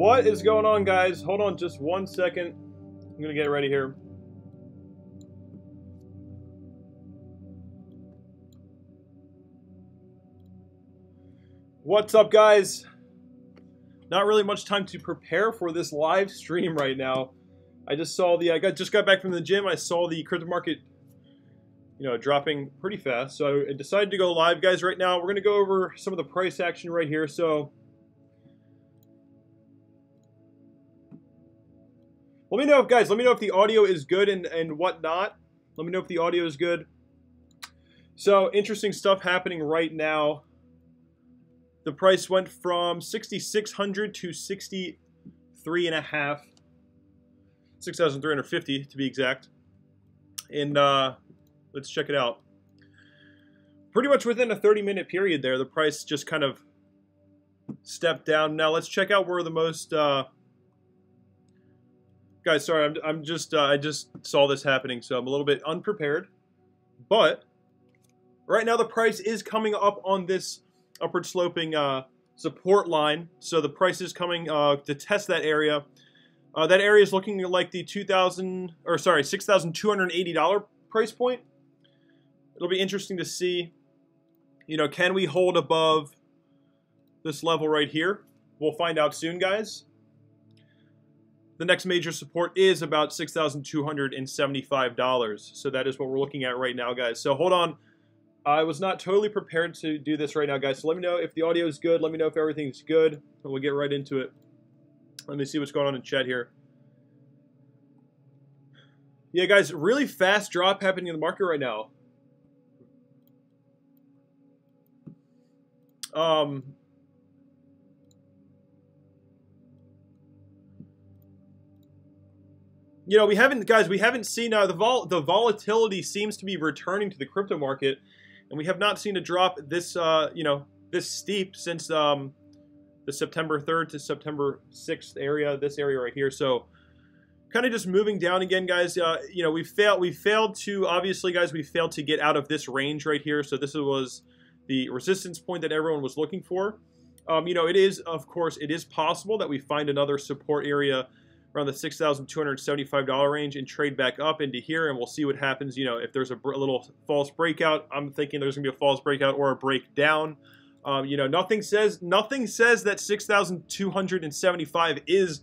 What is going on, guys? Hold on just 1 second. I'm gonna get ready here. What's up, guys? Not really much time to prepare for this live stream right now. I just saw the just got back from the gym. I saw the crypto market, dropping pretty fast. So I decided to go live, guys. Right now, we're gonna go over some of the price action right here. So let me know if, guys, let me know if the audio is good and whatnot. Let me know if the audio is good. So interesting stuff happening right now. The price went from 6,600 to 63.5, 6,350 to be exact. And let's check it out. Pretty much within a 30-minute period there, the price just kind of stepped down. Now let's check out where the most guys, sorry, I just saw this happening, so I'm a little bit unprepared. But right now the price is coming up on this upward sloping support line. So the price is coming to test that area. That area is looking like the $6,280 price point. It'll be interesting to see, can we hold above this level right here? We'll find out soon, guys. The next major support is about $6,275. So that is what we're looking at right now, guys. So hold on. I was not totally prepared to do this right now, guys. So let me know if the audio is good. Let me know if everything's good. And we'll get right into it. Let me see what's going on in chat here. Yeah, guys, really fast drop happening in the market right now. We haven't seen the volatility seems to be returning to the crypto market, and we have not seen a drop this this steep since the September 3rd to September 6th area, this area right here. So kind of just moving down again, guys. We failed to get out of this range right here. So this was the resistance point that everyone was looking for. It is possible that we find another support area around the $6,275 range and trade back up into here, and we'll see what happens. If there's a little false breakout, I'm thinking there's gonna be a false breakout or a breakdown. Nothing says that 6,275 is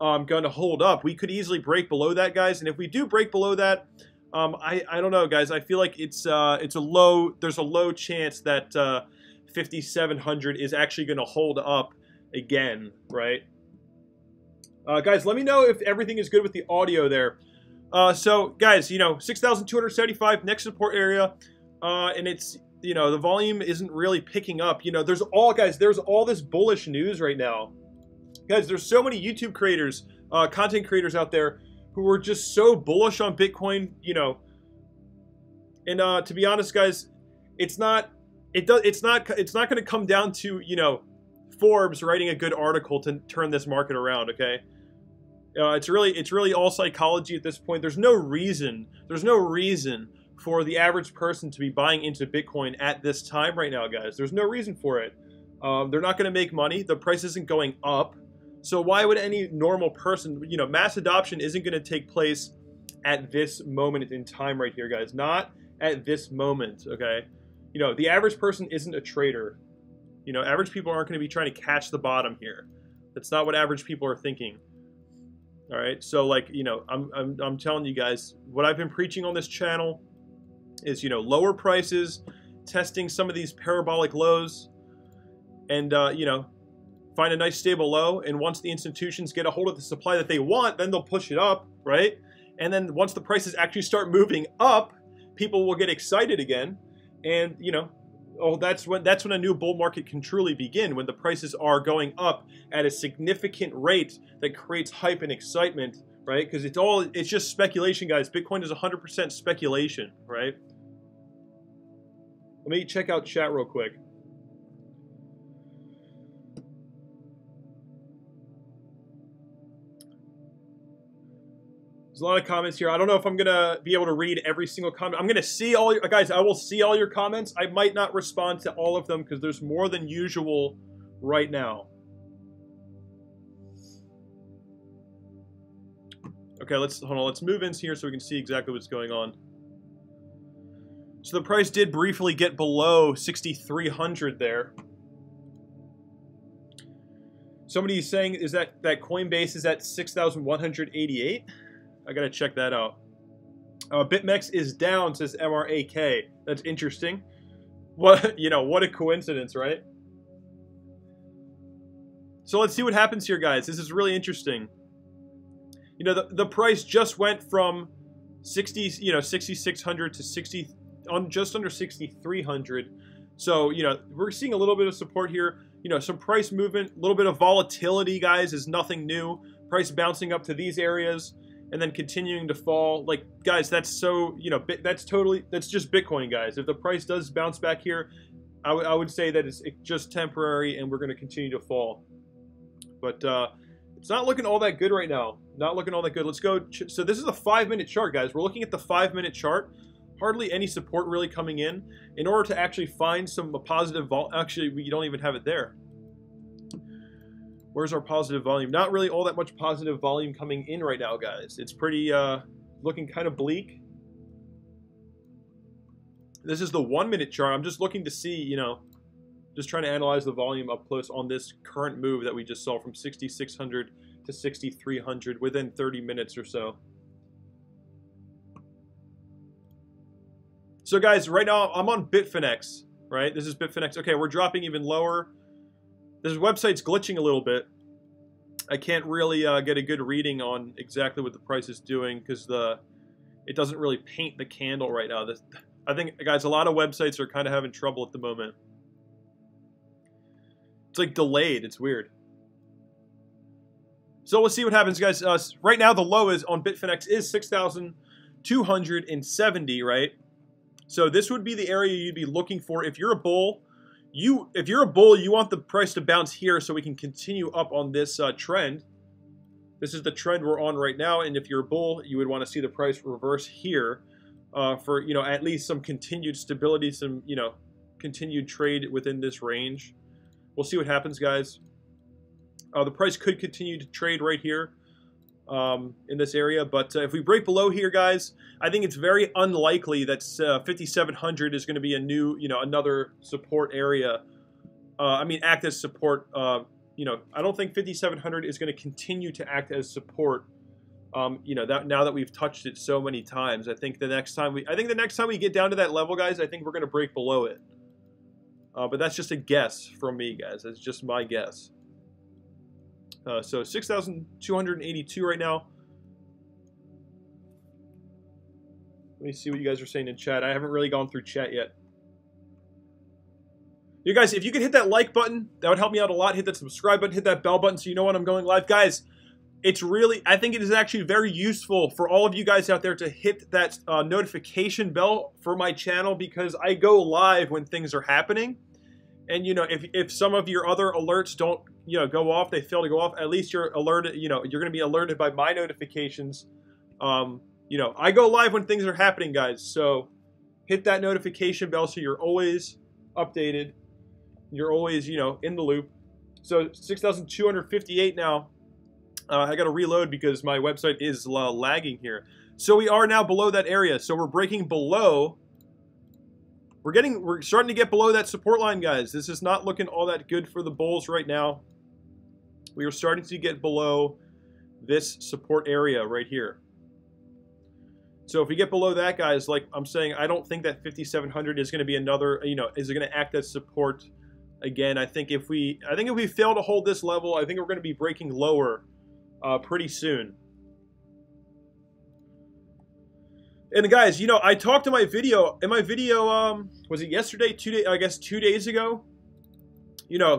going to hold up. We could easily break below that, guys, and if we do break below that, I don't know, guys. I feel like there's a low chance that 5,700 is actually going to hold up again, right? Guys, let me know if everything is good with the audio there. So, guys, 6,275 next support area, and it's, the volume isn't really picking up. There's all this bullish news right now. Guys, there's so many YouTube creators, content creators out there who are just so bullish on Bitcoin, And to be honest, guys, it's not going to come down to, Forbes writing a good article to turn this market around, okay? It's really all psychology at this point. There's no reason for the average person to be buying into Bitcoin at this time right now, guys. There's no reason for it. They're not going to make money. The price isn't going up. So why would any normal person, mass adoption isn't going to take place at this moment in time right here, guys. Not at this moment, okay? The average person isn't a trader. Average people aren't going to be trying to catch the bottom here. That's not what average people are thinking. All right, so I'm telling you guys, what I've been preaching on this channel is lower prices, testing some of these parabolic lows, and find a nice stable low. And once the institutions get a hold of the supply that they want, then they'll push it up, right? And then once the prices actually start moving up, people will get excited again, and that's when a new bull market can truly begin, when the prices are going up at a significant rate that creates hype and excitement, right? Because it's just speculation, guys. Bitcoin is 100% speculation, right? Let me check out chat real quick. There's a lot of comments here. I don't know if I'm going to be able to read every single comment. I'm going to see all your... Guys, I will see all your comments. I might not respond to all of them because there's more than usual right now. Okay, hold on. Let's move in here so we can see exactly what's going on. So the price did briefly get below 6,300 there. Somebody's saying is that Coinbase is at 6,188. I gotta check that out. BitMEX is down, says MRAK. That's interesting. What what a coincidence, right? So let's see what happens here, guys. This is really interesting. You know, the price just went from 6,600 to just under 6,300. So, we're seeing a little bit of support here. Some price movement, a little bit of volatility, guys, is nothing new. Price bouncing up to these areas and then continuing to fall. Like, guys, that's so, that's just Bitcoin, guys. If the price does bounce back here, I would say that it's just temporary and we're going to continue to fall. But it's not looking all that good right now. Not looking all that good. Let's go. So this is a 5-minute chart, guys. We're looking at the 5-minute chart. Hardly any support really coming in. In order to actually find some positive vol, actually we don't even have it there. Where's our positive volume? Not really all that much positive volume coming in right now, guys. It's pretty looking kind of bleak. This is the 1-minute chart. I'm just looking to see, just trying to analyze the volume up close on this current move that we just saw from 6,600 to 6,300 within 30 minutes or so. So guys, right now I'm on Bitfinex, right? This is Bitfinex. Okay, we're dropping even lower. This website's glitching a little bit. I can't really get a good reading on exactly what the price is doing because it doesn't really paint the candle right now. I think, guys, a lot of websites are kind of having trouble at the moment. It's like delayed. It's weird. So we'll see what happens, guys. Right now, the low is on Bitfinex is 6,270, right? So this would be the area you'd be looking for if you're a bull. If you're a bull, you want the price to bounce here so we can continue up on this trend. This is the trend we're on right now, and if you're a bull, you would want to see the price reverse here for at least some continued stability, some continued trade within this range. We'll see what happens, guys. The price could continue to trade right here in this area, but if we break below here, guys, I think it's very unlikely that 5,700 is going to be a new, another support area. Act as support. I don't think 5,700 is going to continue to act as support. Now that we've touched it so many times, I think the next time we get down to that level, guys, I think we're going to break below it. But that's just a guess from me, guys. That's just my guess. So 6,282 right now. Let me see what you guys are saying in chat. I haven't really gone through chat yet. You guys, if you could hit that like button, that would help me out a lot. Hit that subscribe button, hit that bell button so you know when I'm going live. Guys, I think it is actually very useful for all of you guys out there to hit that notification bell for my channel because I go live when things are happening. And, if some of your other alerts don't, go off, they fail to go off, at least you're alerted, you're going to be alerted by my notifications. I go live when things are happening, guys. So hit that notification bell so you're always updated. You're always, in the loop. So 6,258 now. I got to reload because my website is lagging here. So we are now below that area. So we're breaking below. We're starting to get below that support line, guys. This is not looking all that good for the bulls right now. We are starting to get below this support area right here. So if we get below that, guys, like I'm saying, I don't think that 5,700 is going to be another, is going to act as support again. I think if we fail to hold this level, I think we're going to be breaking lower pretty soon. And guys, I talked in my video, was it yesterday, 2 days ago?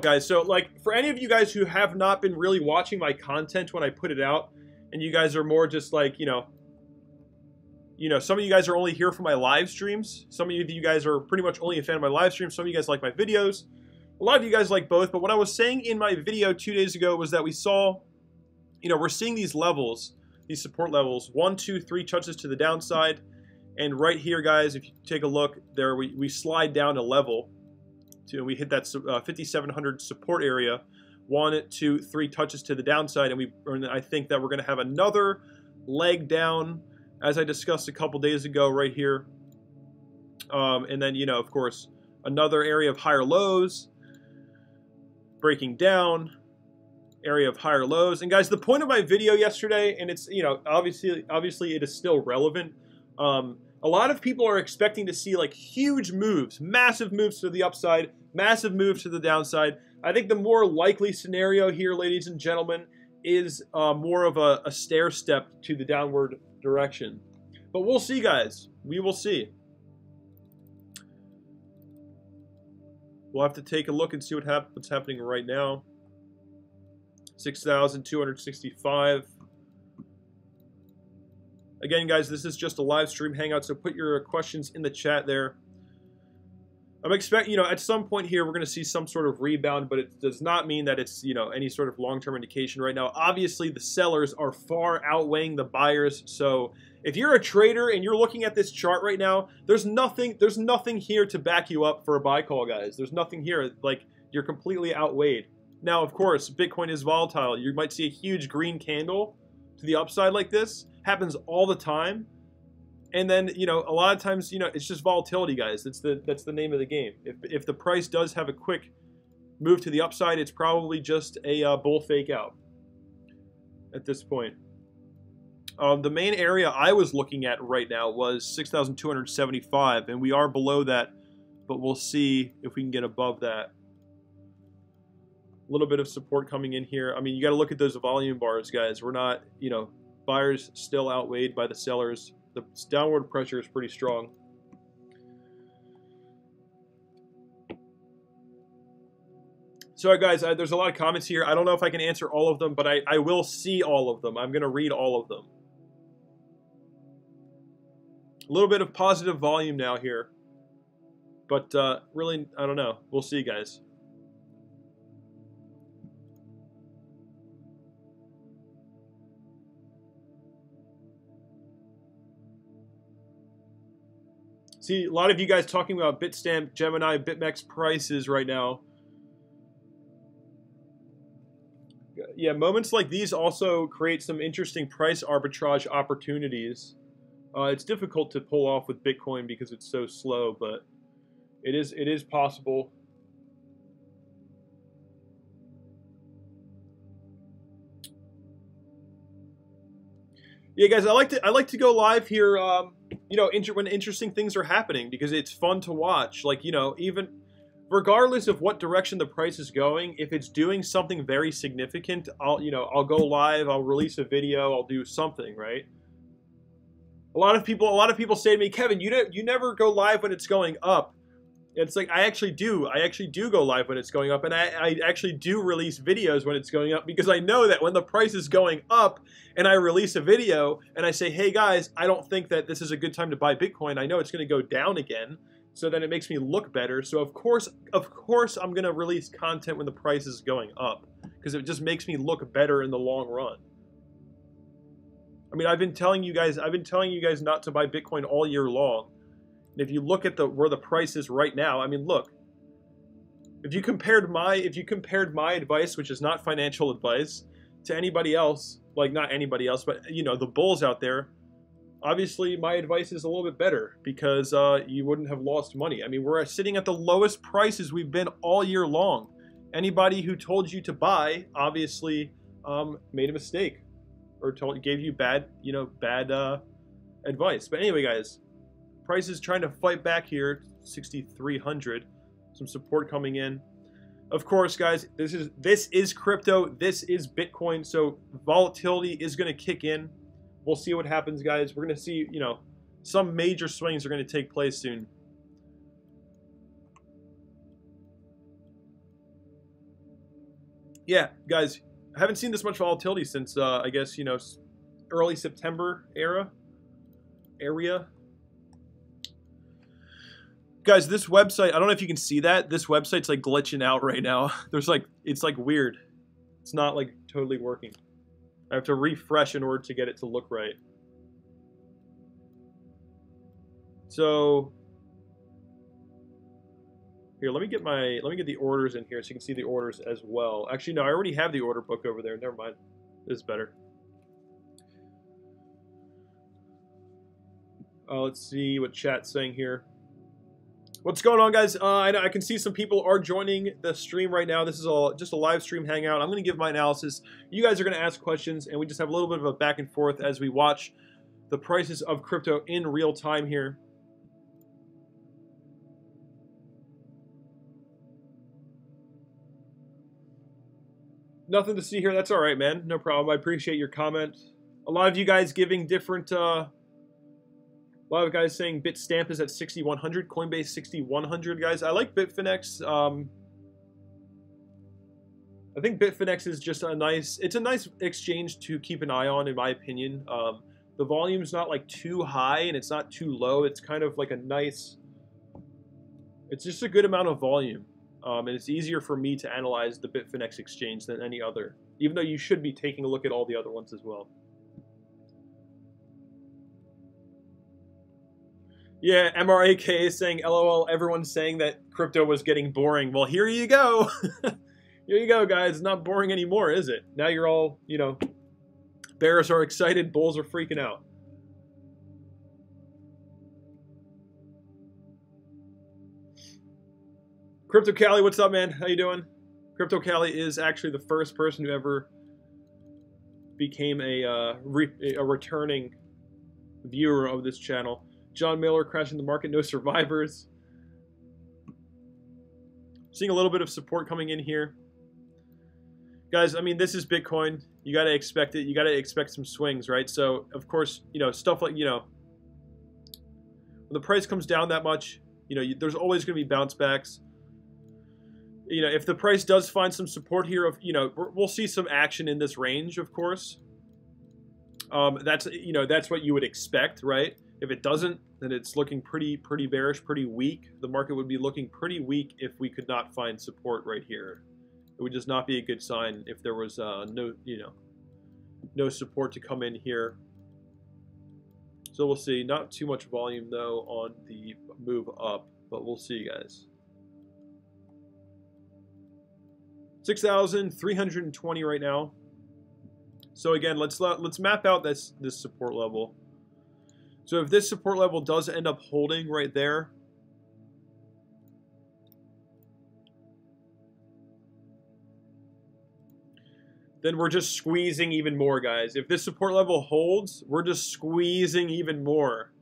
Guys, so like for any of you guys who have not been really watching my content when I put it out, and you guys are more just like, some of you guys are only here for my live streams. Some of you guys are pretty much only a fan of my live streams. Some of you guys like my videos. A lot of you guys like both. But what I was saying in my video 2 days ago was that we saw, we're seeing these levels, these support levels, 1, 2, 3 touches to the downside. And right here, guys, if you take a look there, we slide down a level. We hit that 5,700 support area. 1, 2, 3 touches to the downside. And I think that we're going to have another leg down, as I discussed a couple days ago right here. And then, you know, of course, another area of higher lows, breaking down, area of higher lows. And guys, the point of my video yesterday, and it's, you know, obviously it is still relevant. A lot of people are expecting to see like huge moves, massive moves to the upside, massive moves to the downside. I think the more likely scenario here, ladies and gentlemen, is more of a stair step to the downward direction. But we'll see, guys. We will see. We'll have to take a look and see what's happening right now. 6,265. Again, guys, this is just a live stream hangout, so put your questions in the chat there. I'm expecting, you know, at some point here, we're going to see some sort of rebound, but it does not mean that it's, you know, any sort of long-term indication right now. Obviously, the sellers are far outweighing the buyers, so if you're a trader and you're looking at this chart right now, there's nothing here to back you up for a buy call, guys. There's nothing here. Like, you're completely outweighed. Now, of course, Bitcoin is volatile. You might see a huge green candle to the upside like this. Happens all the time. And then, you know, a lot of times, you know, it's just volatility, guys. That's the name of the game. If the price does have a quick move to the upside, it's probably just a bull fake out at this point. The main area I was looking at right now was 6,275, and we are below that, but we'll see if we can get above that. A little bit of support coming in here. I mean, you got to look at those volume bars, guys. We're not, you know, buyers still outweighed by the sellers. The downward pressure is pretty strong. So, guys, there's a lot of comments here. I don't know if I can answer all of them, but I will see all of them. I'm going to read all of them. A little bit of positive volume now here. But really, I don't know. We'll see, guys. See, a lot of you guys talking about Bitstamp, Gemini, BitMEX prices right now. Yeah, moments like these also create some interesting price arbitrage opportunities. It's difficult to pull off with Bitcoin because it's so slow, but it is possible. Yeah, guys, I like to go live here. You know, when interesting things are happening, because it's fun to watch. Like, you know, even regardless of what direction the price is going, if it's doing something very significant, I'll go live, I'll release a video, I'll do something, right? A lot of people say to me, Kevin, you never go live when it's going up. It's like, I actually do go live when it's going up, and I actually do release videos when it's going up, because I know that when the price is going up and I release a video and I say, hey guys, I don't think that this is a good time to buy Bitcoin, I know it's going to go down again, so then it makes me look better. So of course I'm going to release content when the price is going up, because it just makes me look better in the long run. I mean, I've been telling you guys not to buy Bitcoin all year long. And if you look at where the price is right now, I mean, look. If you compared my advice, which is not financial advice, to anybody else, like not anybody else, but you know, the bulls out there, obviously my advice is a little bit better, because you wouldn't have lost money. I mean, we're sitting at the lowest prices we've been all year long. Anybody who told you to buy obviously made a mistake, or gave you bad advice. But anyway, guys, price is trying to fight back here, 6,300. Some support coming in. Of course, guys, this is crypto. This is Bitcoin. So volatility is going to kick in. We'll see what happens, guys. We're going to see, you know, some major swings are going to take place soon. Yeah, guys, I haven't seen this much volatility since, I guess, you know, early September area. Guys, this website, I don't know if you can see that. This website's like glitching out right now. It's like weird. It's not like totally working. I have to refresh in order to get it to look right. So here, let me get the orders in here so you can see the orders as well. Actually, no, I already have the order book over there. Never mind. This is better. Let's see what chat's saying here. What's going on, guys? I can see some people are joining the stream right now. This is just a live stream hangout. I'm going to give my analysis. You guys are going to ask questions, and we just have a little bit of a back and forth as we watch the prices of crypto in real time here. Nothing to see here. That's all right, man. No problem. I appreciate your comment. A lot of you guys giving different... a lot of guys saying Bitstamp is at 6,100, Coinbase 6,100, guys. I like Bitfinex. I think Bitfinex is just a nice exchange to keep an eye on, in my opinion. The volume's not like too high and it's not too low. It's kind of like a nice, it's just a good amount of volume. And it's easier for me to analyze the Bitfinex exchange than any other, even though you should be taking a look at all the other ones as well. Yeah, MRAK is saying, LOL, everyone's saying that crypto was getting boring. Well, here you go. Here you go, guys. It's not boring anymore, is it? Now you're all, you know, bears are excited, bulls are freaking out. Crypto Cali, what's up, man? How you doing? Crypto Cali is actually the first person who ever became a returning viewer of this channel. John Miller crashing the market, no survivors. Seeing a little bit of support coming in here. Guys, I mean, this is Bitcoin. You got to expect it. You got to expect some swings, right? So, of course, you know, stuff like, you know, when the price comes down that much, you know, there's always going to be bounce backs. You know, if the price does find some support here, you know, we'll see some action in this range, of course. That's, you know, that's what you would expect, right? If it doesn't, then it's looking pretty bearish, pretty weak. The market would be looking pretty weak if we could not find support right here. It would just not be a good sign if there was no support to come in here. So we'll see. Not too much volume though on the move up, but we'll see, guys. 6,320 right now. So again, let's map out this support level. So if this support level does end up holding right there, then we're just squeezing even more, guys. If this support level holds, we're just squeezing even more.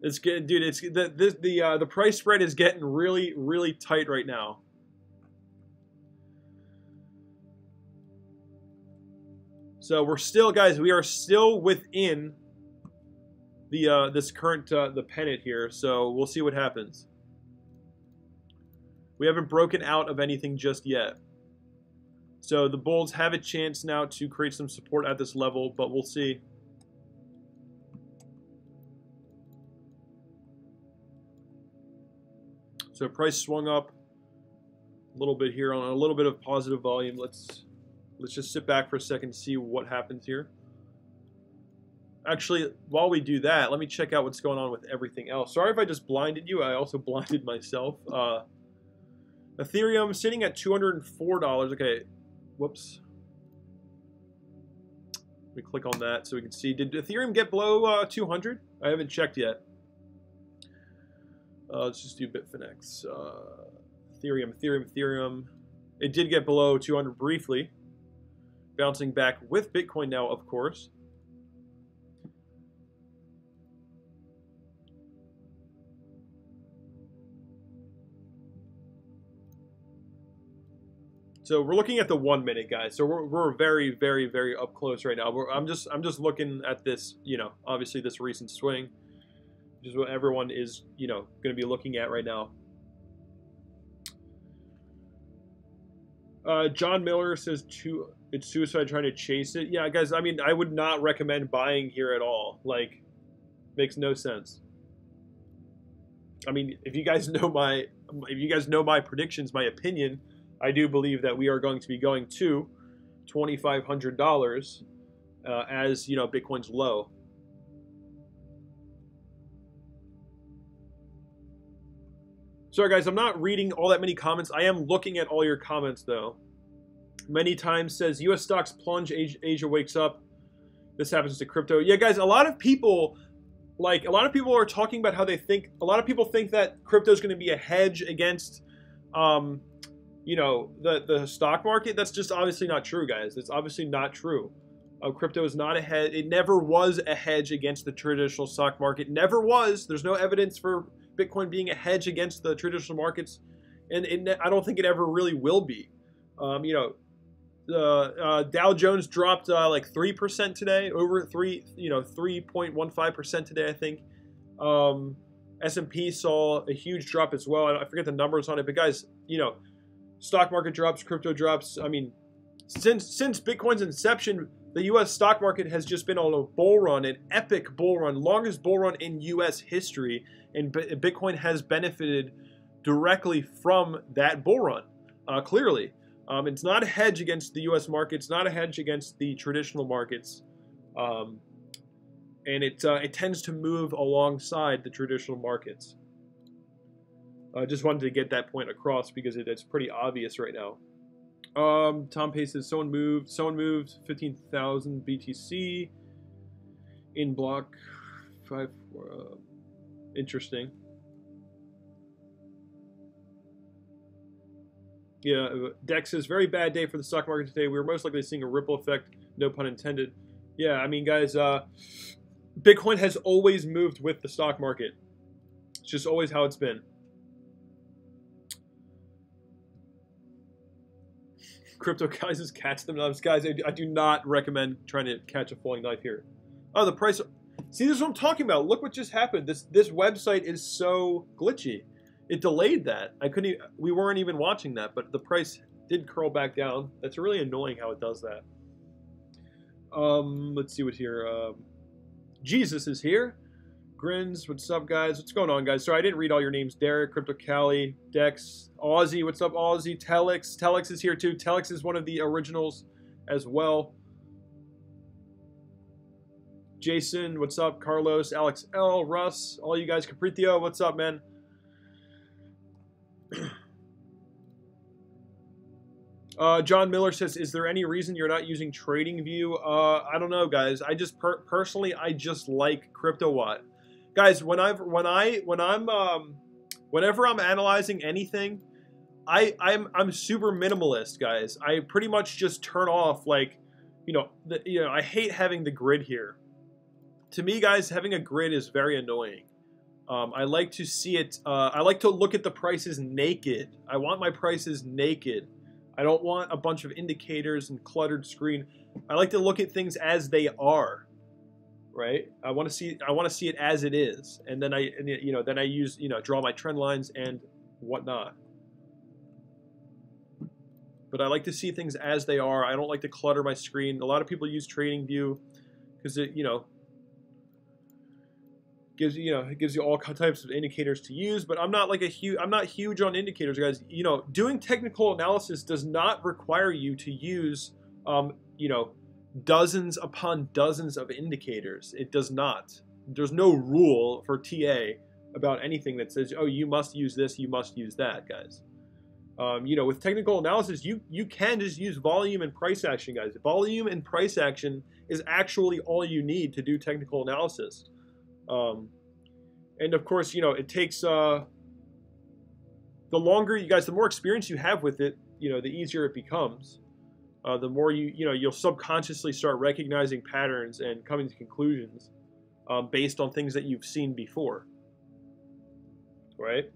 It's good, dude. It's the price spread is getting really tight right now. So we're still, guys, we are still within the this current the pennant here. So we'll see what happens. We haven't broken out of anything just yet. So the bulls have a chance now to create some support at this level, but we'll see. So price swung up a little bit here on a little bit of positive volume. Let's just sit back for a second and see what happens here. Actually, while we do that, let me check out what's going on with everything else. Sorry if I just blinded you. I also blinded myself. Ethereum sitting at $204. Okay, whoops. Let me click on that so we can see. Did Ethereum get below 200? I haven't checked yet. Let's just do Bitfinex. Ethereum. It did get below 200 briefly. Bouncing back with Bitcoin now, of course. So we're looking at the 1 minute, guys. So we're very up close right now. I'm just looking at this, you know, obviously this recent swing, which is what everyone is, you know, going to be looking at right now. John Miller says it's suicide trying to chase it. Yeah, guys. I mean, I would not recommend buying here at all. Like, makes no sense. I mean, if you guys know my predictions, my opinion, I do believe that we are going to be going to $2,500 as, you know, Bitcoin's low. Sorry, guys, I'm not reading all that many comments. I am looking at all your comments, though. Many times says, U.S. stocks plunge, Asia wakes up. This happens to crypto. Yeah, guys, a lot of people like a lot of people are talking about how they think, a lot of people think that crypto is going to be a hedge against, you know, the stock market. That's just obviously not true, guys. It's obviously not true. Crypto is not a hedge. It never was a hedge against the traditional stock market. Never was. There's no evidence for Bitcoin being a hedge against the traditional markets, and I don't think it ever really will be. You know, the Dow Jones dropped like 3% today, over 3.15% today, I think. S&P saw a huge drop as well. I forget the numbers on it, but guys, you know, stock market drops, crypto drops. I mean, since Bitcoin's inception, the U.S. stock market has just been on a bull run, an epic bull run, longest bull run in U.S. history, and Bitcoin has benefited directly from that bull run, clearly. It's not a hedge against the U.S. market. It's not a hedge against the traditional markets, and it tends to move alongside the traditional markets. I just wanted to get that point across because it's pretty obvious right now. Tom Pace says someone moved 15,000 BTC in block 5. Interesting. Yeah, Dex says very bad day for the stock market today. We were most likely seeing a ripple effect, no pun intended. Yeah, I mean, guys, Bitcoin has always moved with the stock market. It's just always how it's been. Crypto guys is catch them knives. Guys, I do not recommend trying to catch a falling knife here. Oh, the price. See, this is what I'm talking about. Look what just happened. This website is so glitchy. It delayed that. We weren't even watching that, but the price did curl back down. That's really annoying how it does that. Let's see what here. Jesus is here. Grins, what's up, guys? What's going on, guys? Sorry, I didn't read all your names. Derek, Crypto Cali, Dex, Aussie, what's up, Aussie? Telex. Telex is here, too. Telex is one of the originals as well. Jason, what's up? Carlos, Alex L, Russ, all you guys. Capritio, what's up, man? John Miller says, is there any reason you're not using TradingView? I don't know, guys. I just personally, I just like CryptoWatt. Guys, whenever I'm analyzing anything, I'm super minimalist, guys. I pretty much just turn off, like, I hate having the grid here. To me, guys, having a grid is very annoying. I like to see it. I like to look at the prices naked. I want my prices naked. I don't want a bunch of indicators and cluttered screen. I like to look at things as they are. Right? I want to see it as it is, and then I use, draw my trend lines and whatnot. But I like to see things as they are. I don't like to clutter my screen. A lot of people use TradingView because it, gives you all types of indicators to use. But I'm not huge on indicators, guys. Doing technical analysis does not require you to use, dozens upon dozens of indicators. It does not. There's no rule for TA about anything that says, oh, you must use this, you must use that, guys. With technical analysis, you can just use volume and price action, guys. Volume and price action is actually all you need to do technical analysis. And of course, it takes, the longer the more experience you have with it, the easier it becomes. The more you'll subconsciously start recognizing patterns and coming to conclusions based on things that you've seen before, right?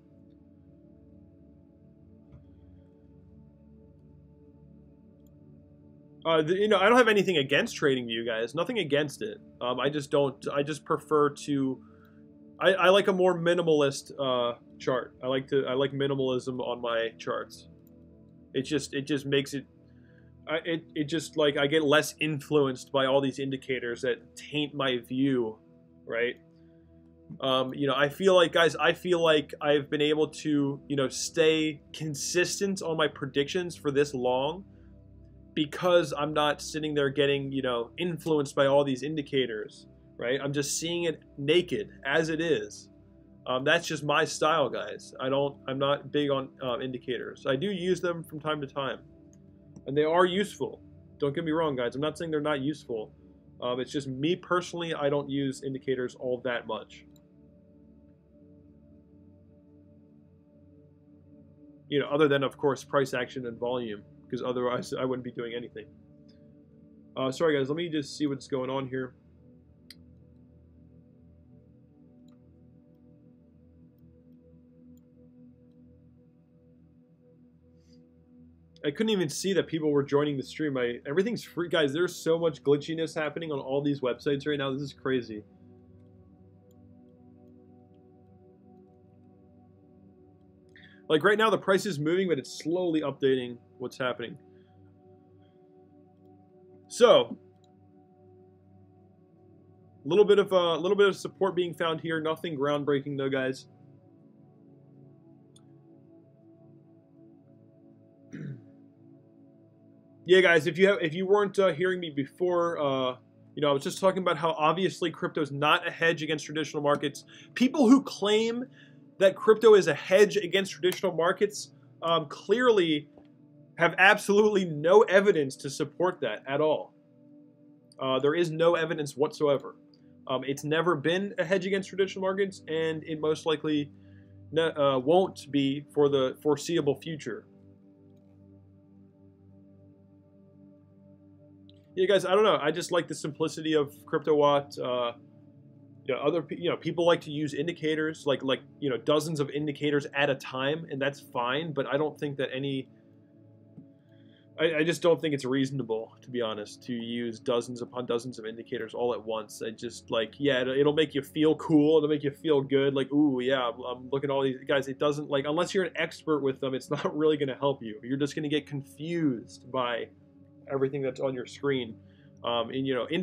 I don't have anything against TradingView, guys. Nothing against it. I just prefer to. I like a more minimalist chart. I like minimalism on my charts. It just makes it. I get less influenced by all these indicators that taint my view, right? I feel like, guys, I've been able to, stay consistent on my predictions for this long because I'm not sitting there getting, influenced by all these indicators, right? I'm just seeing it naked as it is. That's just my style, guys. I'm not big on indicators. I do use them from time to time. And they are useful. Don't get me wrong, guys. I'm not saying they're not useful. It's just me personally, I don't use indicators all that much. You know, other than, of course, price action and volume, because otherwise I wouldn't be doing anything. Sorry, guys, let me just see what's going on here. I couldn't even see that people were joining the stream. Everything's free. Guys, there's so much glitchiness happening on all these websites right now. This is crazy. Like right now, the price is moving, but it's slowly updating what's happening. So, a little bit of support being found here. Nothing groundbreaking though, guys. Yeah, guys, if you weren't hearing me before, you know, I was just talking about how obviously crypto is not a hedge against traditional markets. People who claim that crypto is a hedge against traditional markets clearly have absolutely no evidence to support that at all. There is no evidence whatsoever. It's never been a hedge against traditional markets, and it most likely won't be for the foreseeable future. Yeah, guys, I don't know. I just like the simplicity of CryptoWatt. People like to use indicators, like dozens of indicators at a time, and that's fine. But I don't think that I just don't think it's reasonable, to be honest, to use dozens upon dozens of indicators all at once. I just it'll make you feel cool. It'll make you feel good. Like, ooh, yeah, I'm looking at all these guys. It doesn't unless you're an expert with them, it's not really going to help you. You're just going to get confused by everything that's on your screen.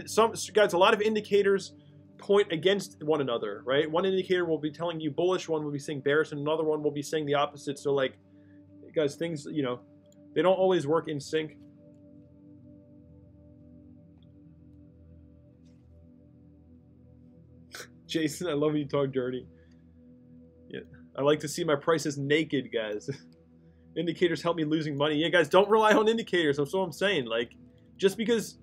Some guys, a lot of indicators point against one another, right? One indicator will be telling you bullish, one will be saying bearish, and another one will be saying the opposite. So guys, things, they don't always work in sync. Jason, I love when you talk dirty. Yeah, I like to see my prices naked, guys. Indicators help me losing money. Yeah, guys, don't rely on indicators. That's what I'm saying. Just because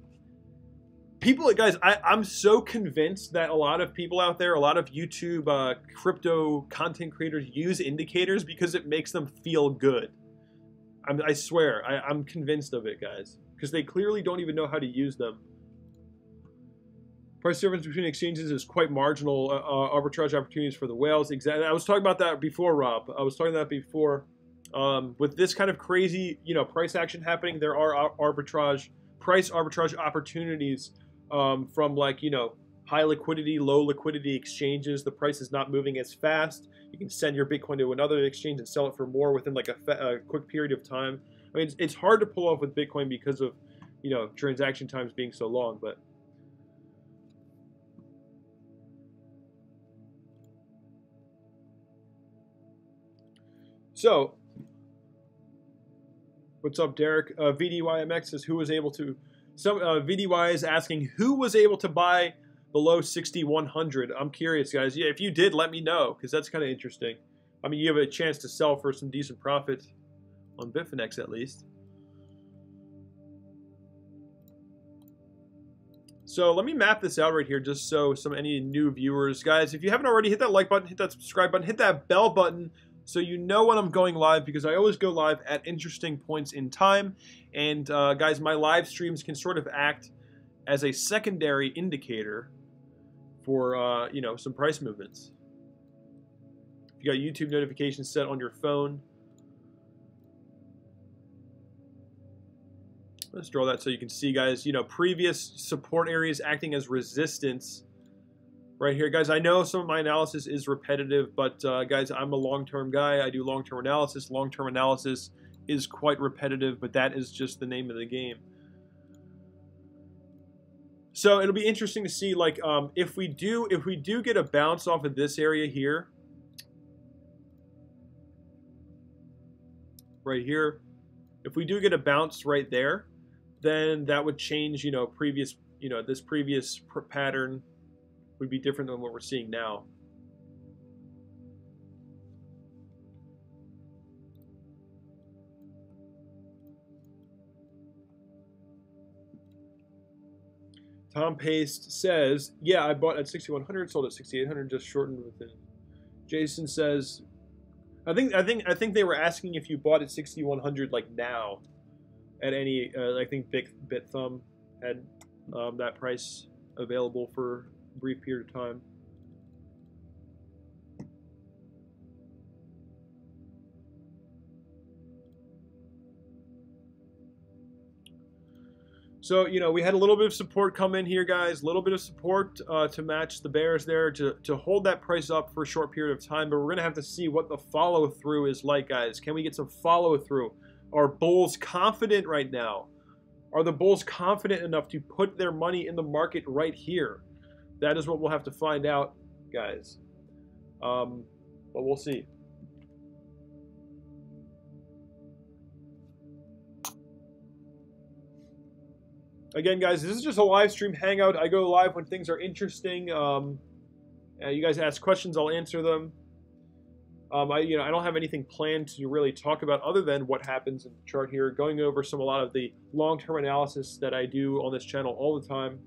people, guys, I'm so convinced that a lot of people out there, a lot of YouTube crypto content creators use indicators because it makes them feel good. I swear, I'm convinced of it, guys, because they clearly don't even know how to use them. Price difference between exchanges is quite marginal. Arbitrage opportunities for the whales. Exactly. I was talking about that before, Rob. I was talking about that before. With this kind of crazy, price action happening, there are price arbitrage opportunities from high liquidity, low liquidity exchanges. The price is not moving as fast. You can send your Bitcoin to another exchange and sell it for more within a quick period of time. I mean, it's hard to pull off with Bitcoin because of, transaction times being so long, but. So, what's up, Derek? VDYMX says who was able to. VDY is asking who was able to buy below 6,100. I'm curious, guys. Yeah, if you did, let me know, because that's kind of interesting. I mean, you have a chance to sell for some decent profit on Bitfinex at least. So let me map this out right here, just so any new viewers, guys, if you haven't already, hit that like button, hit that subscribe button, hit that bell button, so you know when I'm going live, because I always go live at interesting points in time. And guys, my live streams can sort of act as a secondary indicator for some price movements. If you got YouTube notifications set on your phone, let's draw that so you can see, guys, previous support areas acting as resistance. Right here, guys, I know some of my analysis is repetitive, but guys, I'm a long-term guy. I do long-term analysis. Long-term analysis is quite repetitive, but that is just the name of the game. So it'll be interesting to see, if we do get a bounce off of this area here, right here, if we do get a bounce right there, then that would change, this previous pattern would be different than what we're seeing now. Tom Paste says, yeah, I bought at 6,100, sold at 6,800, just shortened within. Jason says, I think they were asking if you bought at 6,100 like now, at any. I think BitThumb had that price available for a brief period of time. So, you know, we had a little bit of support come in here, guys. A little bit of support to match the bears there, to hold that price up for a short period of time. But we're going to have to see what the follow-through is like, guys. Can we get some follow-through? Are bulls confident right now? Are the bulls confident enough to put their money in the market right here? That is what we'll have to find out, guys. But we'll see. Again, guys, this is just a live stream hangout. I go live when things are interesting. You guys ask questions, I'll answer them. I don't have anything planned to really talk about other than what happens in the chart here. Going over a lot of the long-term analysis that I do on this channel all the time.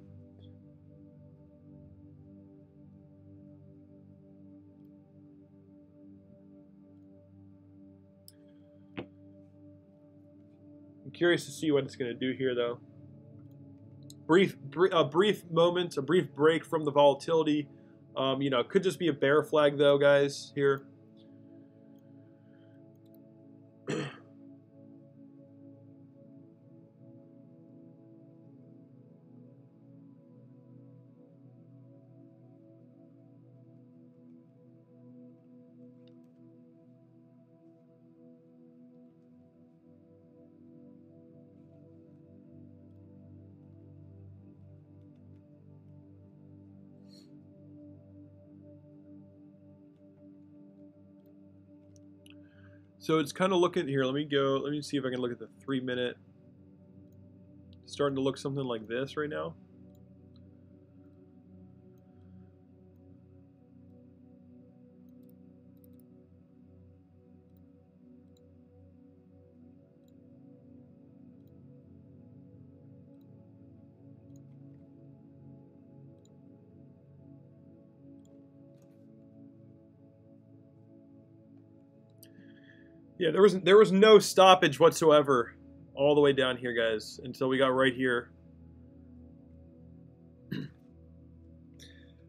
I'm curious to see what it's going to do here, though. A brief moment, a brief break from the volatility. It could just be a bear flag, though, guys, here. So it's kind of looking here. Let me see if I can look at the 3-minute. Starting to look something like this right now. Yeah, there was no stoppage whatsoever all the way down here, guys, until we got right here.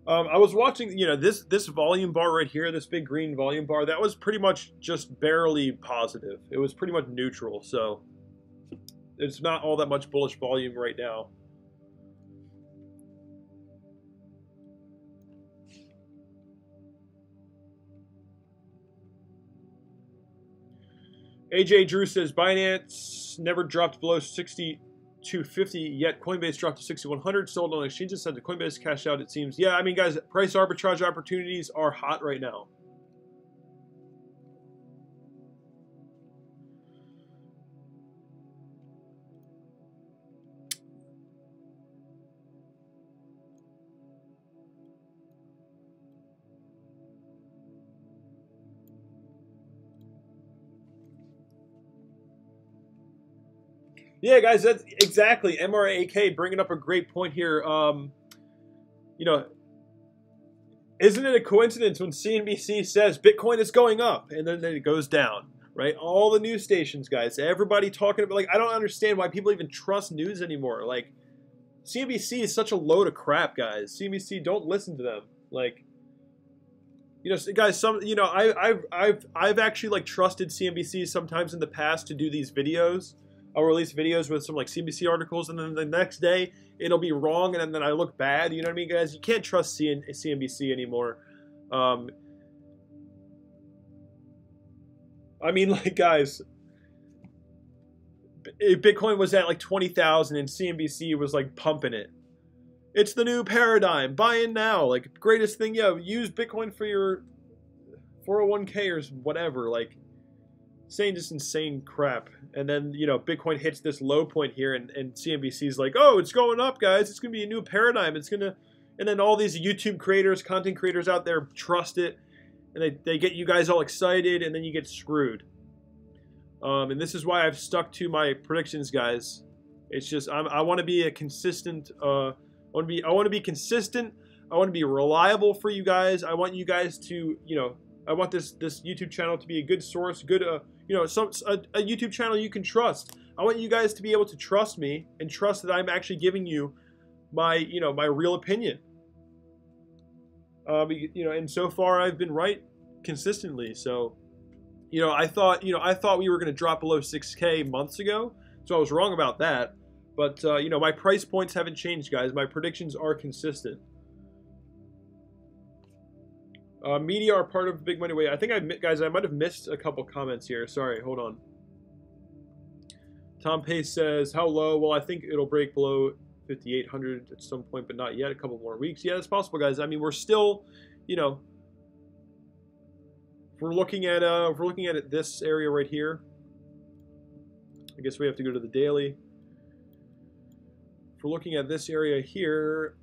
I was watching, this volume bar right here, this big green volume bar, that was pretty much just barely positive. It was pretty much neutral, so it's not all that much bullish volume right now. AJ Drew says Binance never dropped below 62.50 yet. Coinbase dropped to 6,100. Sold on exchanges. Said the Coinbase cash out. It seems. Yeah, I mean, guys, price arbitrage opportunities are hot right now. Yeah, guys, that's exactly. MRAK bringing up a great point here. Isn't it a coincidence when CNBC says Bitcoin is going up and then it goes down, right? All the news stations, guys, everybody talking about, I don't understand why people even trust news anymore. Like, CNBC is such a load of crap, guys. CNBC, don't listen to them. Guys, I've actually trusted CNBC sometimes in the past to do these videos. I'll release videos with some CNBC articles, and then the next day it'll be wrong, and then I look bad. You know what I mean, guys? You can't trust CNBC anymore. Guys, Bitcoin was at 20,000, and CNBC was pumping it. It's the new paradigm. Buy in now. Greatest thing. Yeah, use Bitcoin for your 401k or whatever. Saying just insane crap. And then, Bitcoin hits this low point here, and CNBC's like, oh, it's going up, guys. It's going to be a new paradigm. It's going to... And then all these YouTube creators, content creators out there trust it, and they get you guys all excited, and then you get screwed. And this is why I've stuck to my predictions, guys. It's just, I want to be a consistent I want to be consistent. I want to be reliable for you guys. I want you guys to, you know, I want this YouTube channel to be a good source, good, you know, a YouTube channel you can trust. I want you guys to be able to trust me and trust that I'm actually giving you my, you know, my real opinion. You know, and so far I've been right consistently. So, you know, I thought we were going to drop below 6K months ago, so I was wrong about that. But you know, my price points haven't changed, guys. My predictions are consistent. Media are part of Big Money Way. I think guys, I might have missed a couple comments here. Sorry, hold on. Tom Pace says, how low? Well, I think it'll break below 5,800 at some point, but not yet. A couple more weeks. Yeah, it's possible, guys. I mean, we're still, you know, if we're looking at this area right here. I guess we have to go to the daily. If we're looking at this area here.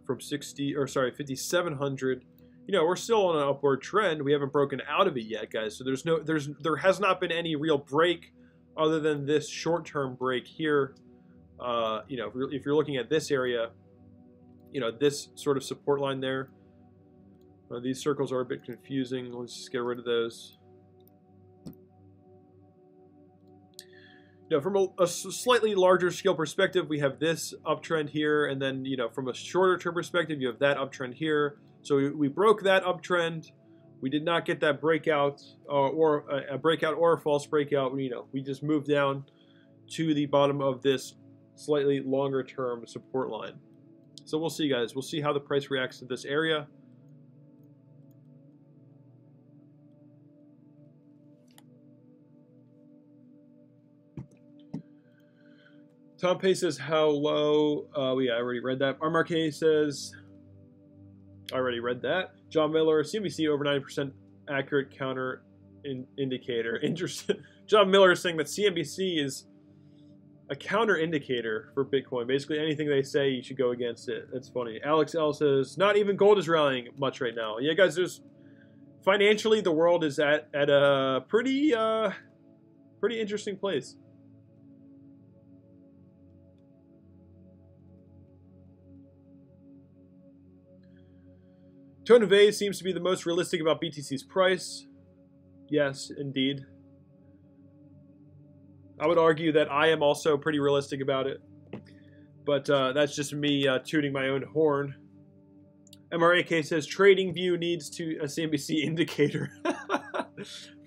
From 5,700, you know, we're still on an upward trend. We haven't broken out of it yet, guys. So there has not been any real break other than this short-term break here. You know, if you're looking at this area, you know, this sort of support line there. These circles are a bit confusing. Let's just get rid of those. You know, from a slightly larger scale perspective, we have this uptrend here, and then, you know, from a shorter term perspective, you have that uptrend here. So we broke that uptrend. We did not get that breakout or a breakout or a false breakout. You know, we just moved down to the bottom of this slightly longer term support line. So we'll see, guys. We'll see how the price reacts to this area. Tom Pace says, how low? Yeah, I already read that. R. Marquez says, I already read that. John Miller, CNBC over 90% accurate counter indicator. Interesting. John Miller is saying that CNBC is a counter indicator for Bitcoin. Basically, anything they say, you should go against it. That's funny. Alex L says, not even gold is rallying much right now. Yeah, guys, there's financially the world is at a pretty interesting place. Tone Vase seems to be the most realistic about BTC's price. Yes, indeed. I would argue that I am also pretty realistic about it. But that's just me tooting my own horn. MRAK says, TradingView needs to a CNBC indicator.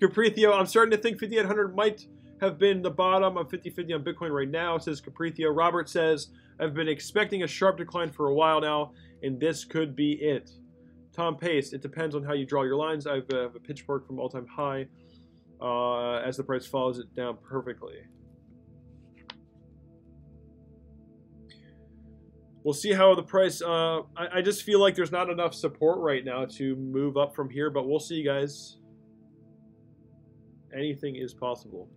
Caprithio, I'm starting to think 5,800 might have been the bottom of 50-50 on Bitcoin right now, says Caprithio. Robert says, I've been expecting a sharp decline for a while now, and this could be it. Tom Pace, it depends on how you draw your lines. I have a pitchfork from all-time high as the price follows it down perfectly. We'll see how the price... I just feel like there's not enough support right now to move up from here, but we'll see, guys. Anything is possible.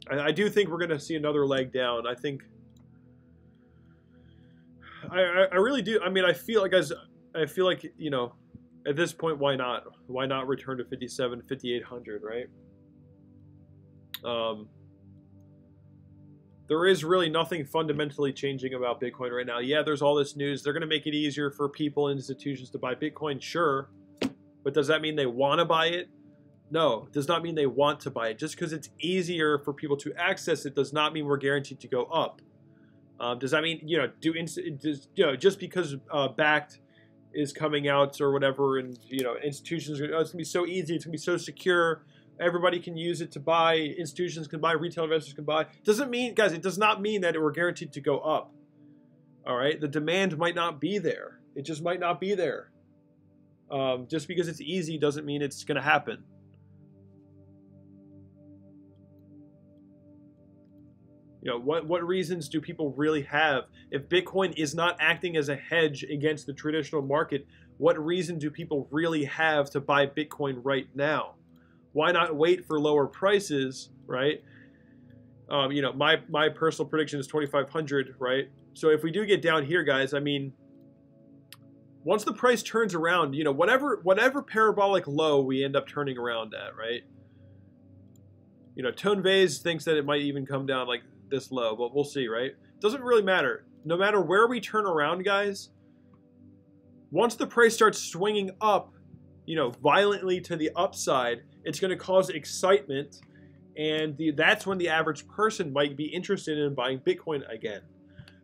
I do think we're going to see another leg down. I think... I really do. I mean, I feel like, guys... I feel like, you know, at this point, why not? Why not return to 57, 5,800, right? There is really nothing fundamentally changing about Bitcoin right now. Yeah, there's all this news. They're going to make it easier for people and institutions to buy Bitcoin, sure. But does that mean they want to buy it? No, it does not mean they want to buy it. Just because it's easier for people to access it does not mean we're guaranteed to go up. Does that mean, you know, just because Bakkt is coming out or whatever, and, you know, institutions, it's going to be so easy, it's going to be so secure, everybody can use it to buy, institutions can buy, retail investors can buy. Doesn't mean, guys, it does not mean that we're guaranteed to go up. All right? The demand might not be there. It just might not be there. Just because it's easy doesn't mean it's going to happen. You know, what reasons do people really have? If Bitcoin is not acting as a hedge against the traditional market, what reason do people really have to buy Bitcoin right now? Why not wait for lower prices, right? You know, my personal prediction is 2,500, right? So if we do get down here, guys, I mean, once the price turns around, you know, whatever parabolic low we end up turning around at, right? You know, Tone Vase thinks that it might even come down like this low, but we'll see, right? Doesn't really matter. no matter where we turn around, guys, once the price starts swinging up, you know, violently to the upside, it's going to cause excitement, and that's when the average person might be interested in buying Bitcoin again.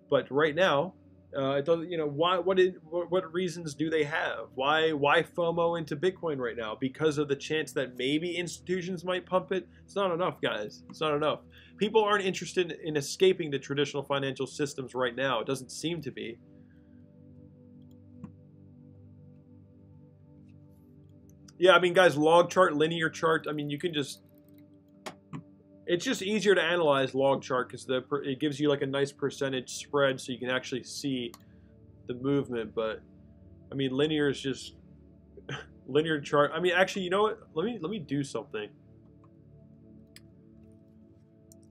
But right now, it doesn't. You know, what reasons do they have? Why FOMO into Bitcoin right now? Because of the chance that maybe institutions might pump it. It's not enough, guys. It's not enough. People aren't interested in escaping the traditional financial systems right now. It doesn't seem to be. Yeah, I mean, guys, log chart, linear chart. I mean, you can just. It's just easier to analyze log chart because it gives you like a nice percentage spread, so you can actually see the movement. But I mean, linear is just linear chart. I mean, actually, you know what? Let me do something.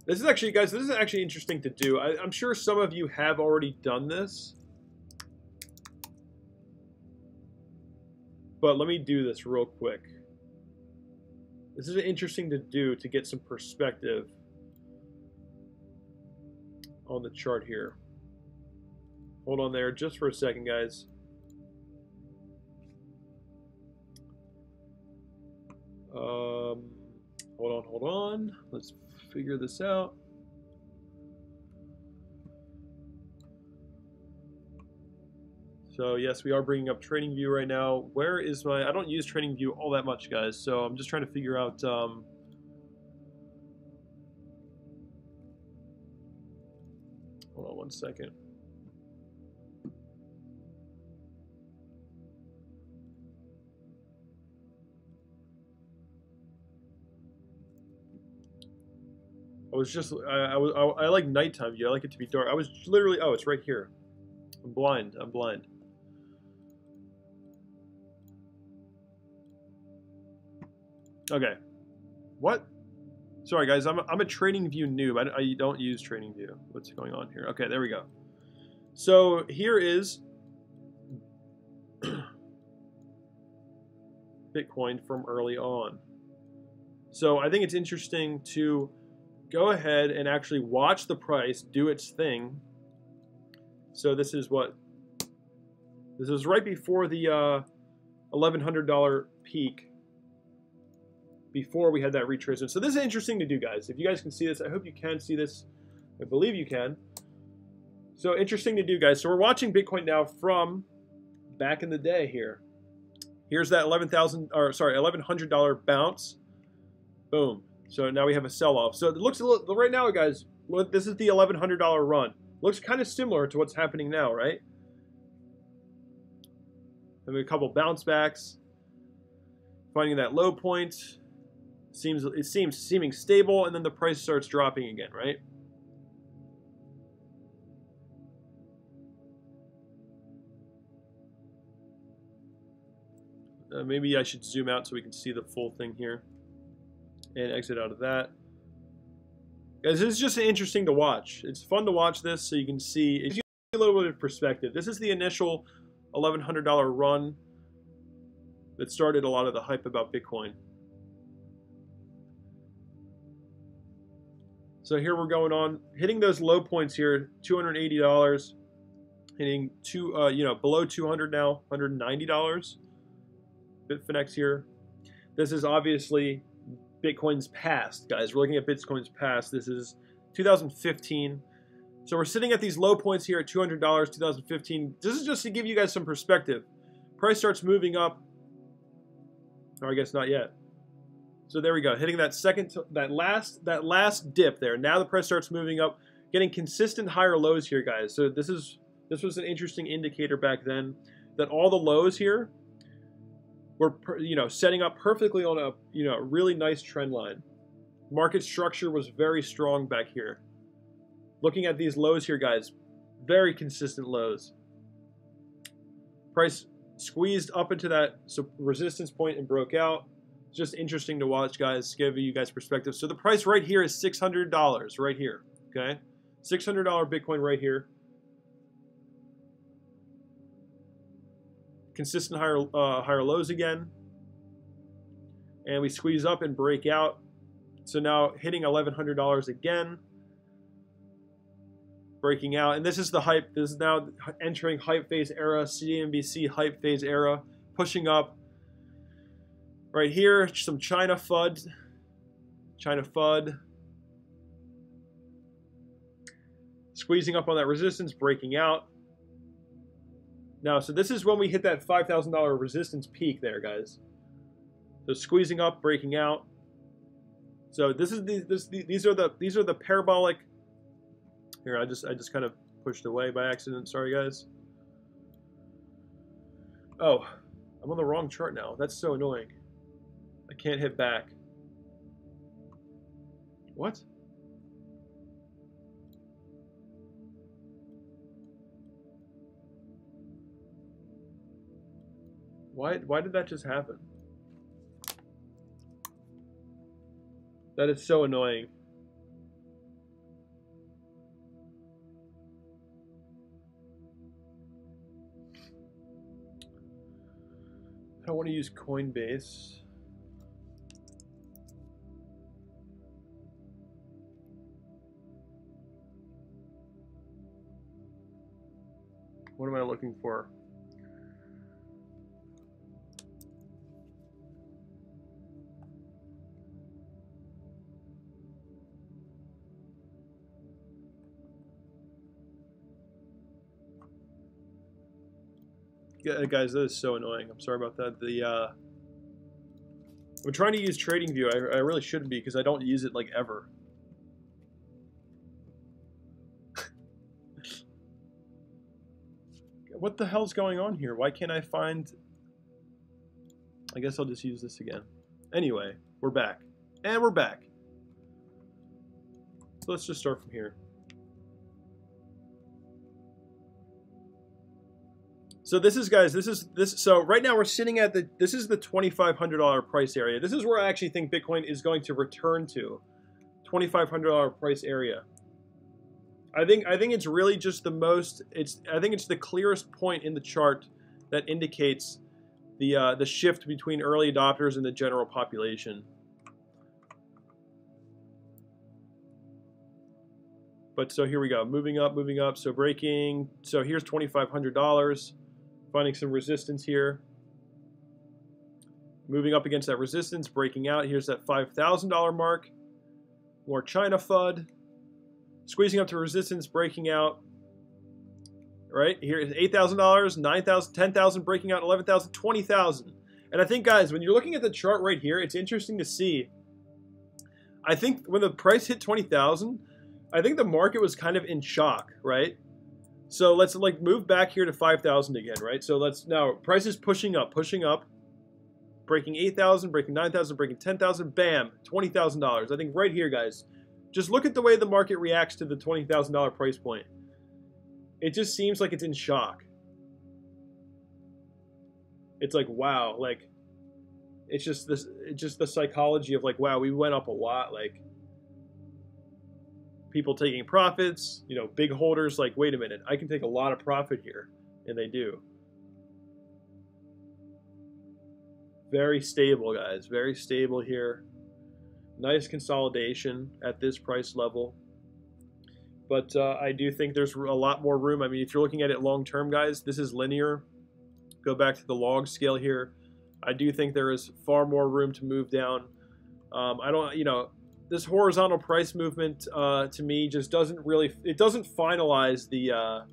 This is actually, guys, this is actually interesting to do. I'm sure some of you have already done this, but let me do this real quick. This is interesting to do to get some perspective on the chart here. Hold on there just for a second, guys. Hold on. Let's figure this out. So yes, we are bringing up TradingView right now. Where is my... I don't use TradingView all that much, guys, so I'm just trying to figure out... Hold on one second. I like nighttime view. I like it to be dark. I was literally... Oh, it's right here. I'm blind. I'm blind. Okay. What? Sorry, guys. I'm a TradingView noob. I don't use TradingView. What's going on here? Okay, there we go. So here is Bitcoin from early on. So I think it's interesting to go ahead and actually watch the price do its thing. So this is what? This is right before the $1,100 peak. Before we had that retracement. So this is interesting to do, guys. If you guys can see this, I hope you can see this. I believe you can. So interesting to do, guys. So we're watching Bitcoin now from back in the day here. Here's that $1,100 bounce. Boom. So now we have a sell-off. So it looks a little, right now, guys, this is the $1,100 run. Looks kind of similar to what's happening now, right? I mean, a couple bounce backs. Finding that low point. It seems seeming stable, and then the price starts dropping again, right? Maybe I should zoom out so we can see the full thing here and exit out of that. Guys, this is just interesting to watch. It's fun to watch this so you can see, it gives you a little bit of perspective. This is the initial $1,100 run that started a lot of the hype about Bitcoin. So here we're going on, hitting those low points here, $280, hitting below 200 now, $190. Bitfinex here. This is obviously Bitcoin's past, guys. We're looking at Bitcoin's past. This is 2015. So we're sitting at these low points here at $200, 2015. This is just to give you guys some perspective. Price starts moving up. Or I guess not yet. So there we go, hitting that last dip there. Now the price starts moving up, getting consistent higher lows here, guys. So this was an interesting indicator back then that all the lows here were setting up perfectly on a really nice trend line. Market structure was very strong back here. Looking at these lows here, guys, very consistent lows. Price squeezed up into that resistance point and broke out. Just interesting to watch, guys, give you guys perspective. So the price right here is $600 right here, okay? $600 Bitcoin right here. Consistent higher lows again. And we squeeze up and break out. So now hitting $1,100 again. breaking out, and this is the hype. This is now entering hype phase era, CNBC hype phase era, pushing up. Right here, some China FUD. China FUD. Squeezing up on that resistance, breaking out. Now, so this is when we hit that $5,000 resistance peak there, guys. So squeezing up, breaking out. So this is these are the parabolic. Here, I just kind of pushed away by accident. Sorry, guys. Oh, I'm on the wrong chart now. That's so annoying. I can't hit back. What? Why did that just happen? That is so annoying. I don't want to use Coinbase. What am I looking for? Yeah, guys, that is so annoying. I'm sorry about that. I'm trying to use TradingView. I really shouldn't be because I don't use it like ever. What the hell's going on here? Why can't I find... I guess I'll just use this again. Anyway, we're back. And we're back. So let's just start from here. So this is, guys, so right now we're sitting at this is the $2,500 price area. This is where I actually think Bitcoin is going to return to. $2,500 price area. I think it's really just the most, I think it's the clearest point in the chart that indicates the shift between early adopters and the general population. But so here we go, moving up, so breaking, so here's $2,500. Finding some resistance here. Moving up against that resistance, breaking out. Here's that $5,000 mark. More China FUD. Squeezing up to resistance, breaking out. Right? Here is $8,000, $9,000, $10,000, breaking out, $11,000, $20,000. And I think, guys, when you're looking at the chart right here, it's interesting to see. I think when the price hit 20,000, I think the market was kind of in shock, right? So let's like move back here to 5,000 again, right? So let's now price is pushing up, breaking 8,000, breaking 9,000, breaking 10,000, bam, $20,000. I think right here, guys, just look at the way the market reacts to the $20,000 price point. It just seems like it's in shock. It's like, wow, like it's just this, it's just the psychology of like, wow, we went up a lot, like. People taking profits, you know, big holders like, wait a minute, I can take a lot of profit here, and they do. Very stable, guys, very stable here. Nice consolidation at this price level. But I do think there's a lot more room. I mean, if you're looking at it long term, guys, this is linear. Go back to the log scale here. I do think there is far more room to move down. I don't, you know, this horizontal price movement to me just doesn't really, it doesn't finalize the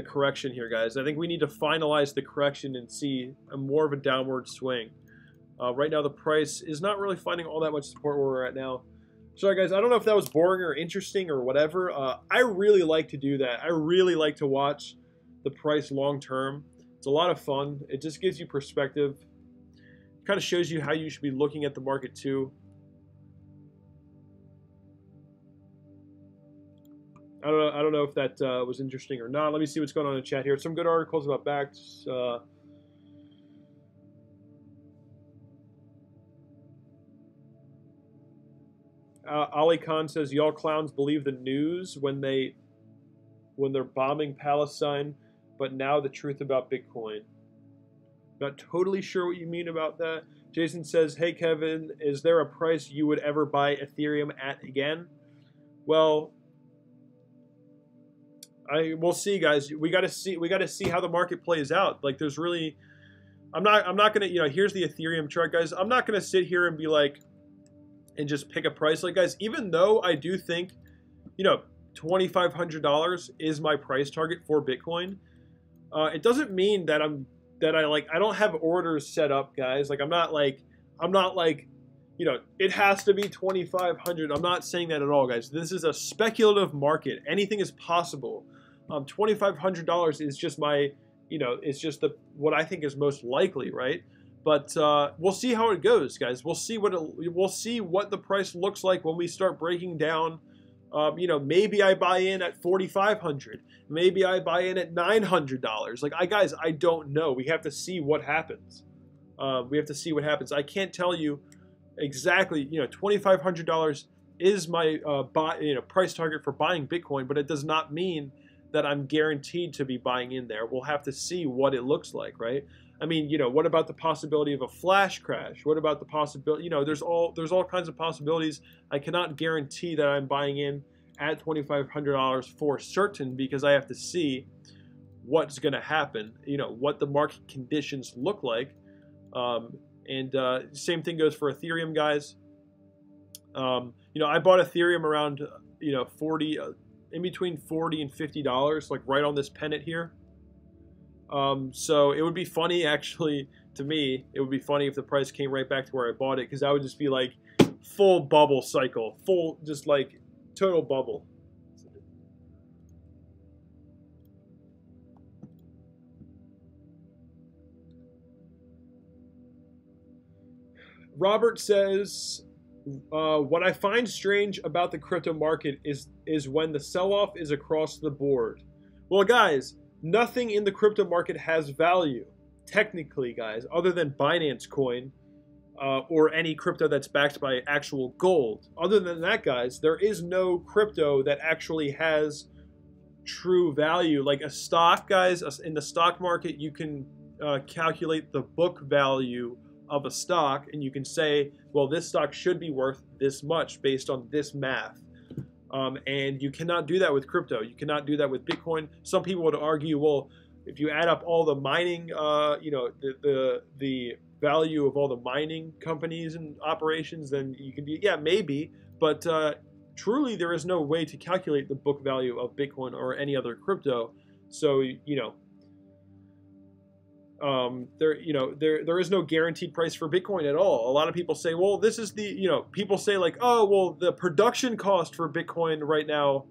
correction here, guys. I think we need to finalize the correction and see more of a downward swing. Right now the price is not really finding all that much support where we're at now. Sorry guys, I don't know if that was boring or interesting or whatever. I really like to do that. I really like to watch the price long term. It's a lot of fun. It just gives you perspective. Kind of shows you how you should be looking at the market too. I don't know if that was interesting or not. Let me see what's going on in the chat here. Some good articles about BACS. Ali Khan says, y'all clowns believe the news when they're bombing Palestine, but now the truth about Bitcoin. Not totally sure what you mean about that. Jason says, hey Kevin, is there a price you would ever buy Ethereum at again? Well, we'll see, guys. We got to see how the market plays out. Like, there's really, I'm not gonna, here's the Ethereum chart, guys. I'm not gonna sit here and be like, and just pick a price. Like, guys, even though I do think, $2,500 is my price target for Bitcoin, it doesn't mean that I don't have orders set up, guys. Like, I'm not like, it has to be 2,500. I'm not saying that at all, guys. This is a speculative market. Anything is possible. $2,500 is just my, it's just what I think is most likely, right? But we'll see how it goes, guys. We'll see what the price looks like when we start breaking down. Maybe I buy in at 4,500. Maybe I buy in at $900. Like, guys, I don't know. We have to see what happens. I can't tell you exactly. $2,500 is my price target for buying Bitcoin, but it does not mean that I'm guaranteed to be buying in there. We'll have to see what it looks like, right? I mean, what about the possibility of a flash crash? What about the possibility, there's all kinds of possibilities. I cannot guarantee that I'm buying in at $2,500 for certain, because I have to see what's going to happen, what the market conditions look like. Same thing goes for Ethereum, guys. I bought Ethereum around, 40, in between $40 and $50, like right on this pennant here. So it would be funny, actually, to me, it would be funny if the price came right back to where I bought it, because that would just be like full bubble cycle, just like total bubble. Robert says, what I find strange about the crypto market is when the sell-off is across the board. Well, guys, nothing in the crypto market has value, technically, guys, other than Binance Coin or any crypto that's backed by actual gold. Other than that, guys, there is no crypto that actually has true value. Like a stock, guys, in the stock market, you can calculate the book value of a stock, and you can say, well, this stock should be worth this much based on this math. And you cannot do that with crypto. You cannot do that with Bitcoin. Some people would argue, well, if you add up all the mining, the value of all the mining companies and operations, then you can be, yeah, maybe. But truly, there is no way to calculate the book value of Bitcoin or any other crypto. So, there is no guaranteed price for Bitcoin at all. A lot of people say, well, this is the, people say like, oh, well, the production cost for Bitcoin right now,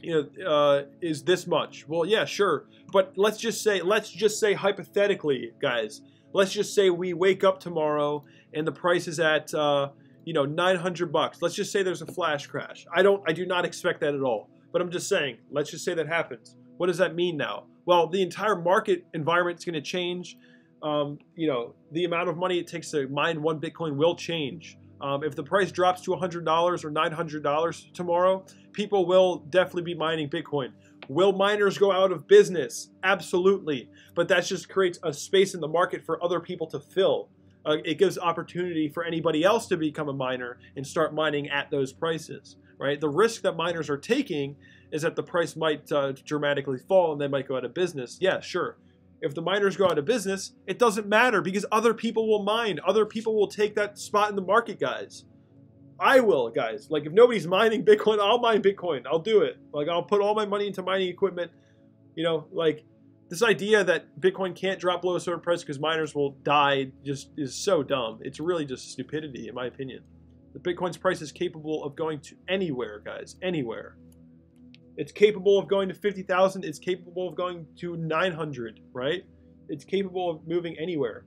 is this much. Well, yeah, sure. But let's just say hypothetically, guys, let's just say we wake up tomorrow and the price is at, $900. Let's just say there's a flash crash. I do not expect that at all. But I'm just saying, let's just say that happens. What does that mean now? Well, the entire market environment is going to change. The amount of money it takes to mine one Bitcoin will change. If the price drops to $100 or $900 tomorrow, people will definitely be mining Bitcoin. Will miners go out of business? Absolutely. But that just creates a space in the market for other people to fill. It gives opportunity for anybody else to become a miner and start mining at those prices, right? The risk that miners are taking is that the price might dramatically fall and they might go out of business. Yeah, sure. If the miners go out of business, it doesn't matter because other people will mine. Other people will take that spot in the market, guys. I will, guys. Like, if nobody's mining Bitcoin, I'll mine Bitcoin. I'll do it. Like, I'll put all my money into mining equipment. Like, this idea that Bitcoin can't drop below a certain price because miners will die just is so dumb. It's really just stupidity, in my opinion. The Bitcoin's price is capable of going to anywhere, guys. Anywhere. It's capable of going to 50,000. It's capable of going to 900, right? It's capable of moving anywhere.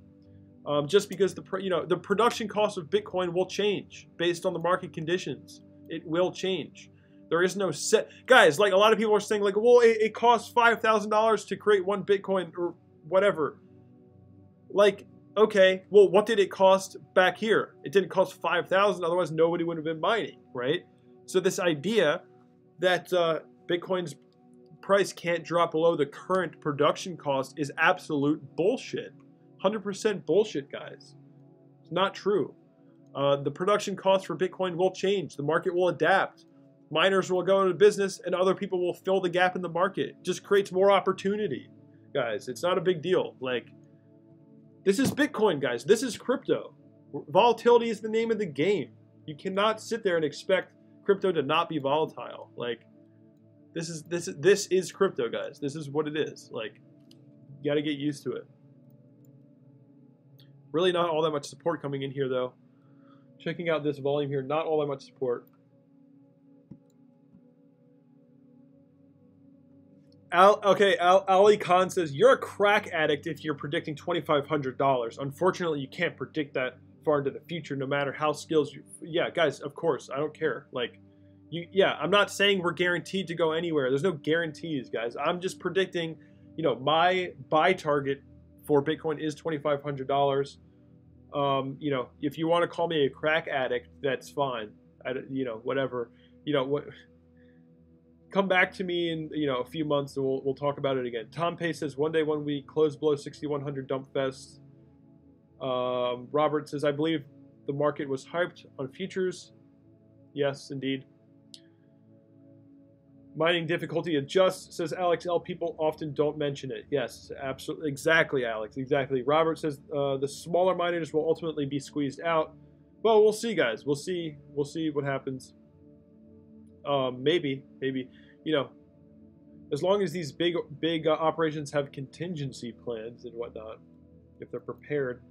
Just because the production cost of Bitcoin will change based on the market conditions. It will change. There is no set, guys. Like, a lot of people are saying, like, well, it costs $5,000 to create one Bitcoin or whatever. Like, okay, well, what did it cost back here? It didn't cost $5,000. Otherwise, nobody would have been mining, right? So this idea that Bitcoin's price can't drop below the current production cost is absolute bullshit. 100% bullshit, guys. It's not true. The production cost for Bitcoin will change. The market will adapt. Miners will go into business and other people will fill the gap in the market. It just creates more opportunity, guys. It's not a big deal. Like, this is Bitcoin, guys. This is crypto. Volatility is the name of the game. You cannot sit there and expect crypto to not be volatile. Like, this is crypto, guys. This is what it is. Like, you got to get used to it. Really not all that much support coming in here, though. Checking out this volume here, not all that much support. Ali Khan says, you're a crack addict if you're predicting $2,500. Unfortunately, you can't predict that far into the future, no matter how skills you... Yeah, guys, of course, I don't care. Like, yeah, I'm not saying we're guaranteed to go anywhere. There's no guarantees, guys. I'm just predicting, you know, my buy target for Bitcoin is $2,500. You know, if you want to call me a crack addict, that's fine. You know, whatever. You know what? Come back to me in, you know, a few months and we'll talk about it again. Tom Pace says, one day, 1 week, close below 6,100 dump fest. Robert says, I believe the market was hyped on futures. Yes, indeed. Mining difficulty adjusts, says Alex L. People often don't mention it. Yes, absolutely. Exactly, Alex. Exactly. Robert says the smaller miners will ultimately be squeezed out. Well, we'll see, guys. We'll see what happens. Maybe, you know, as long as these big operations have contingency plans and whatnot, if they're prepared,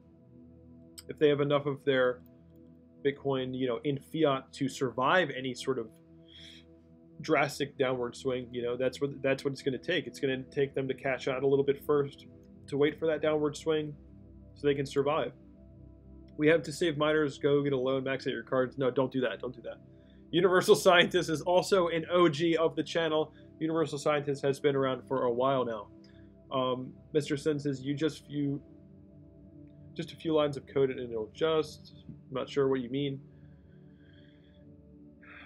if they have enough of their Bitcoin, you know, in fiat to survive any sort of drastic downward swing, you know, that's what it's going to take. It's going to take them to cash out a little bit first, to wait for that downward swing, so they can survive. We have to save miners. Go get a loan, max out your cards. No, don't do that. Don't do that. Universal Scientist is also an OG of the channel. Universal Scientist has been around for a while now. Mr. Sen says, just a few lines of code and it'll just... I'm not sure what you mean.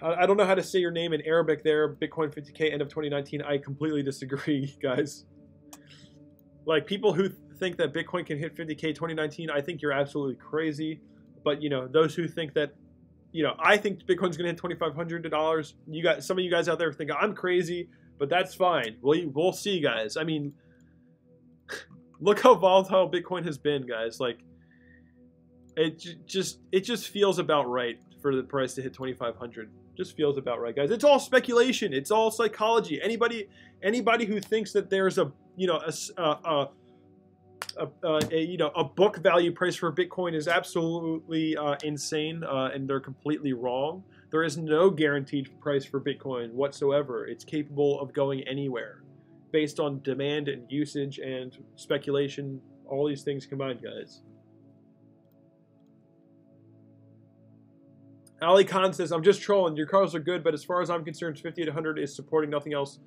I don't know how to say your name in Arabic there. Bitcoin 50K end of 2019. I completely disagree, guys. Like, people who think that Bitcoin can hit 50K 2019, I think you're absolutely crazy. But, you know, those who think that, you know, I think Bitcoin's going to hit $2,500. You got some of you guys out there think I'm crazy, but that's fine. We'll see, guys. I mean, look how volatile Bitcoin has been, guys. Like, it just feels about right for the price to hit 2,500. Just feels about right, guys. It's all speculation. It's all psychology. Anybody who thinks that there's a, you know, a book value price for Bitcoin is absolutely insane, and they're completely wrong. There is no guaranteed price for Bitcoin whatsoever. It's capable of going anywhere based on demand and usage and speculation, all these things combined, guys. Ali Khan says, I'm just trolling. Your cars are good, but as far as I'm concerned, 5,800 is supporting nothing else.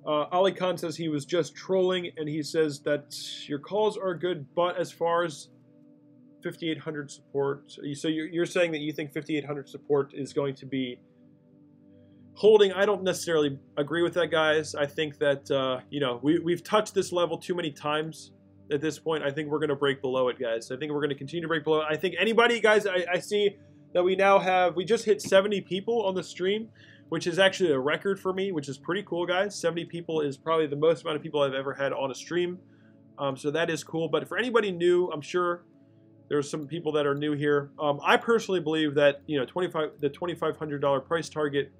Ali Khan says he was just trolling, and he says that your calls are good, but as far as 5,800 support, so you're saying that you think 5,800 support is going to be holding. I don't necessarily agree with that, guys. I think that, you know, we've touched this level too many times at this point. I think we're going to break below it, guys. I think we're going to continue to break below it. I think anybody, guys, I see that we just hit 70 people on the stream, which is actually a record for me, which is pretty cool, guys. 70 people is probably the most amount of people I've ever had on a stream. So that is cool. But for anybody new, I'm sure there's some people that are new here. I personally believe that, you know, the $2,500 price target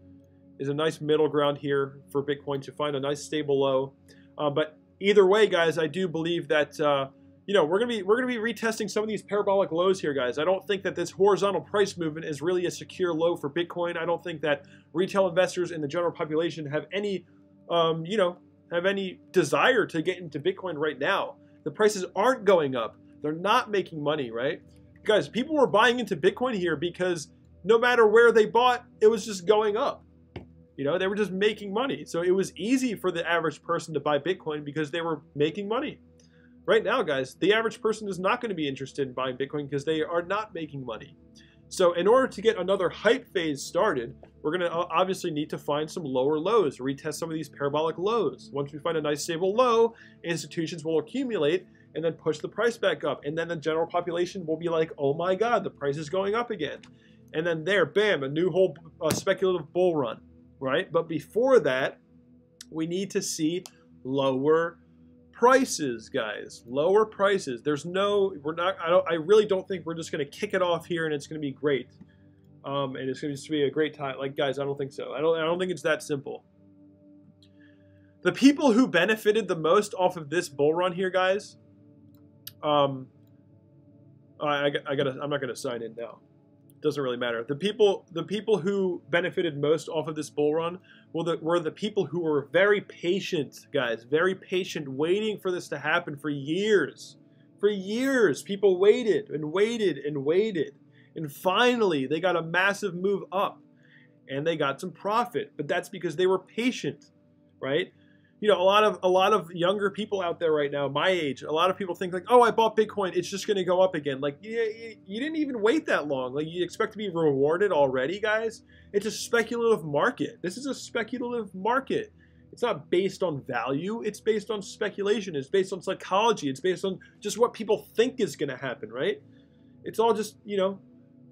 is a nice middle ground here for Bitcoin to find a nice stable low. But either way, guys, I do believe that you know, we're gonna be retesting some of these parabolic lows here, guys. I don't think that this horizontal price movement is really a secure low for Bitcoin. I don't think that retail investors and the general population have any, you know, any desire to get into Bitcoin right now. The prices aren't going up. They're not making money, right? Guys, people were buying into Bitcoin here because no matter where they bought, it was just going up. You know, they were just making money. So it was easy for the average person to buy Bitcoin because they were making money. Right now, guys, the average person is not going to be interested in buying Bitcoin because they are not making money. So in order to get another hype phase started, we're going to obviously need to find some lower lows, retest some of these parabolic lows. Once we find a nice stable low, institutions will accumulate and then push the price back up. And then the general population will be like, oh my God, the price is going up again. And then there, bam, a new whole speculative bull run. right? But before that, we need to see lower prices, guys. Lower prices. I really don't think we're just going to kick it off here and it's going to be great. And it's going to be a great time. Like, guys, I don't think so. I don't think it's that simple. The people who benefited the most off of this bull run here, guys. I'm not gonna sign in now. Doesn't really matter. The people who benefited most off of this bull run were the people who were very patient, guys. Very patient, waiting for this to happen for years. For years, people waited and waited and waited. And finally, they got a massive move up. And they got some profit. But that's because they were patient, right? You know, a lot of younger people out there right now, my age, a lot of people think like, oh, I bought Bitcoin, it's just going to go up again. Like, you didn't even wait that long. Like, you expect to be rewarded already, guys? It's a speculative market. This is a speculative market. It's not based on value. It's based on speculation. It's based on psychology. It's based on just what people think is going to happen, right? It's all just, you know,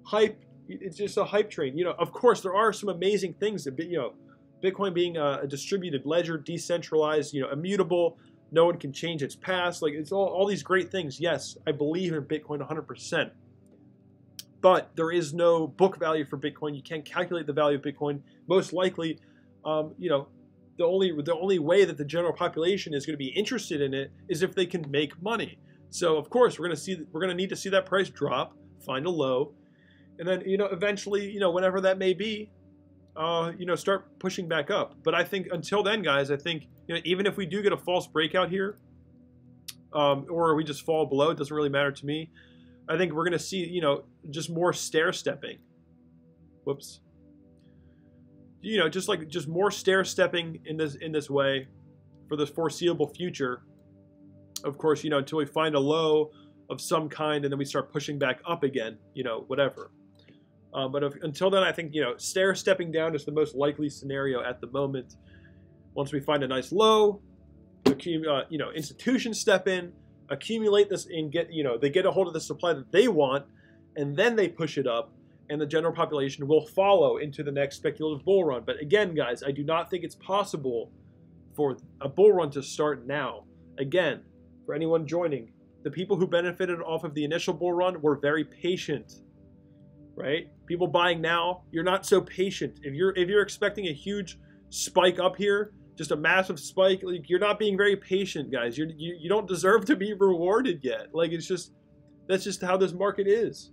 hype. It's just a hype train. You know, of course, there are some amazing things that, you know, Bitcoin being a distributed ledger, decentralized, you know, immutable, no one can change its past. Like, it's all these great things. Yes, I believe in Bitcoin 100%. But there is no book value for Bitcoin. You can't calculate the value of Bitcoin. Most likely, you know, the only way that the general population is going to be interested in it is if they can make money. So of course we're going to need to see that price drop, find a low, and then, you know, eventually, you know, whenever that may be, you know, start pushing back up. But I think until then, guys, I think, you know, even if we do get a false breakout here, or we just fall below, it doesn't really matter to me. I think we're going to see, you know, just more stair stepping. Whoops. You know, just more stair stepping in this way for the foreseeable future. Of course, you know, until we find a low of some kind and then we start pushing back up again, you know, whatever. But until then, I think, you know, stair stepping down is the most likely scenario at the moment. Once we find a nice low, you know, institutions step in, accumulate this, and get, you know, they get a hold of the supply that they want, and then they push it up, and the general population will follow into the next speculative bull run. But again, guys, I do not think it's possible for a bull run to start now. Again, for anyone joining, the people who benefited off of the initial bull run were very patient. Right? People buying now, you're not so patient. If you're expecting a huge spike up here, just a massive spike, like, you're not being very patient, guys. You don't deserve to be rewarded yet. Like, that's just how this market is.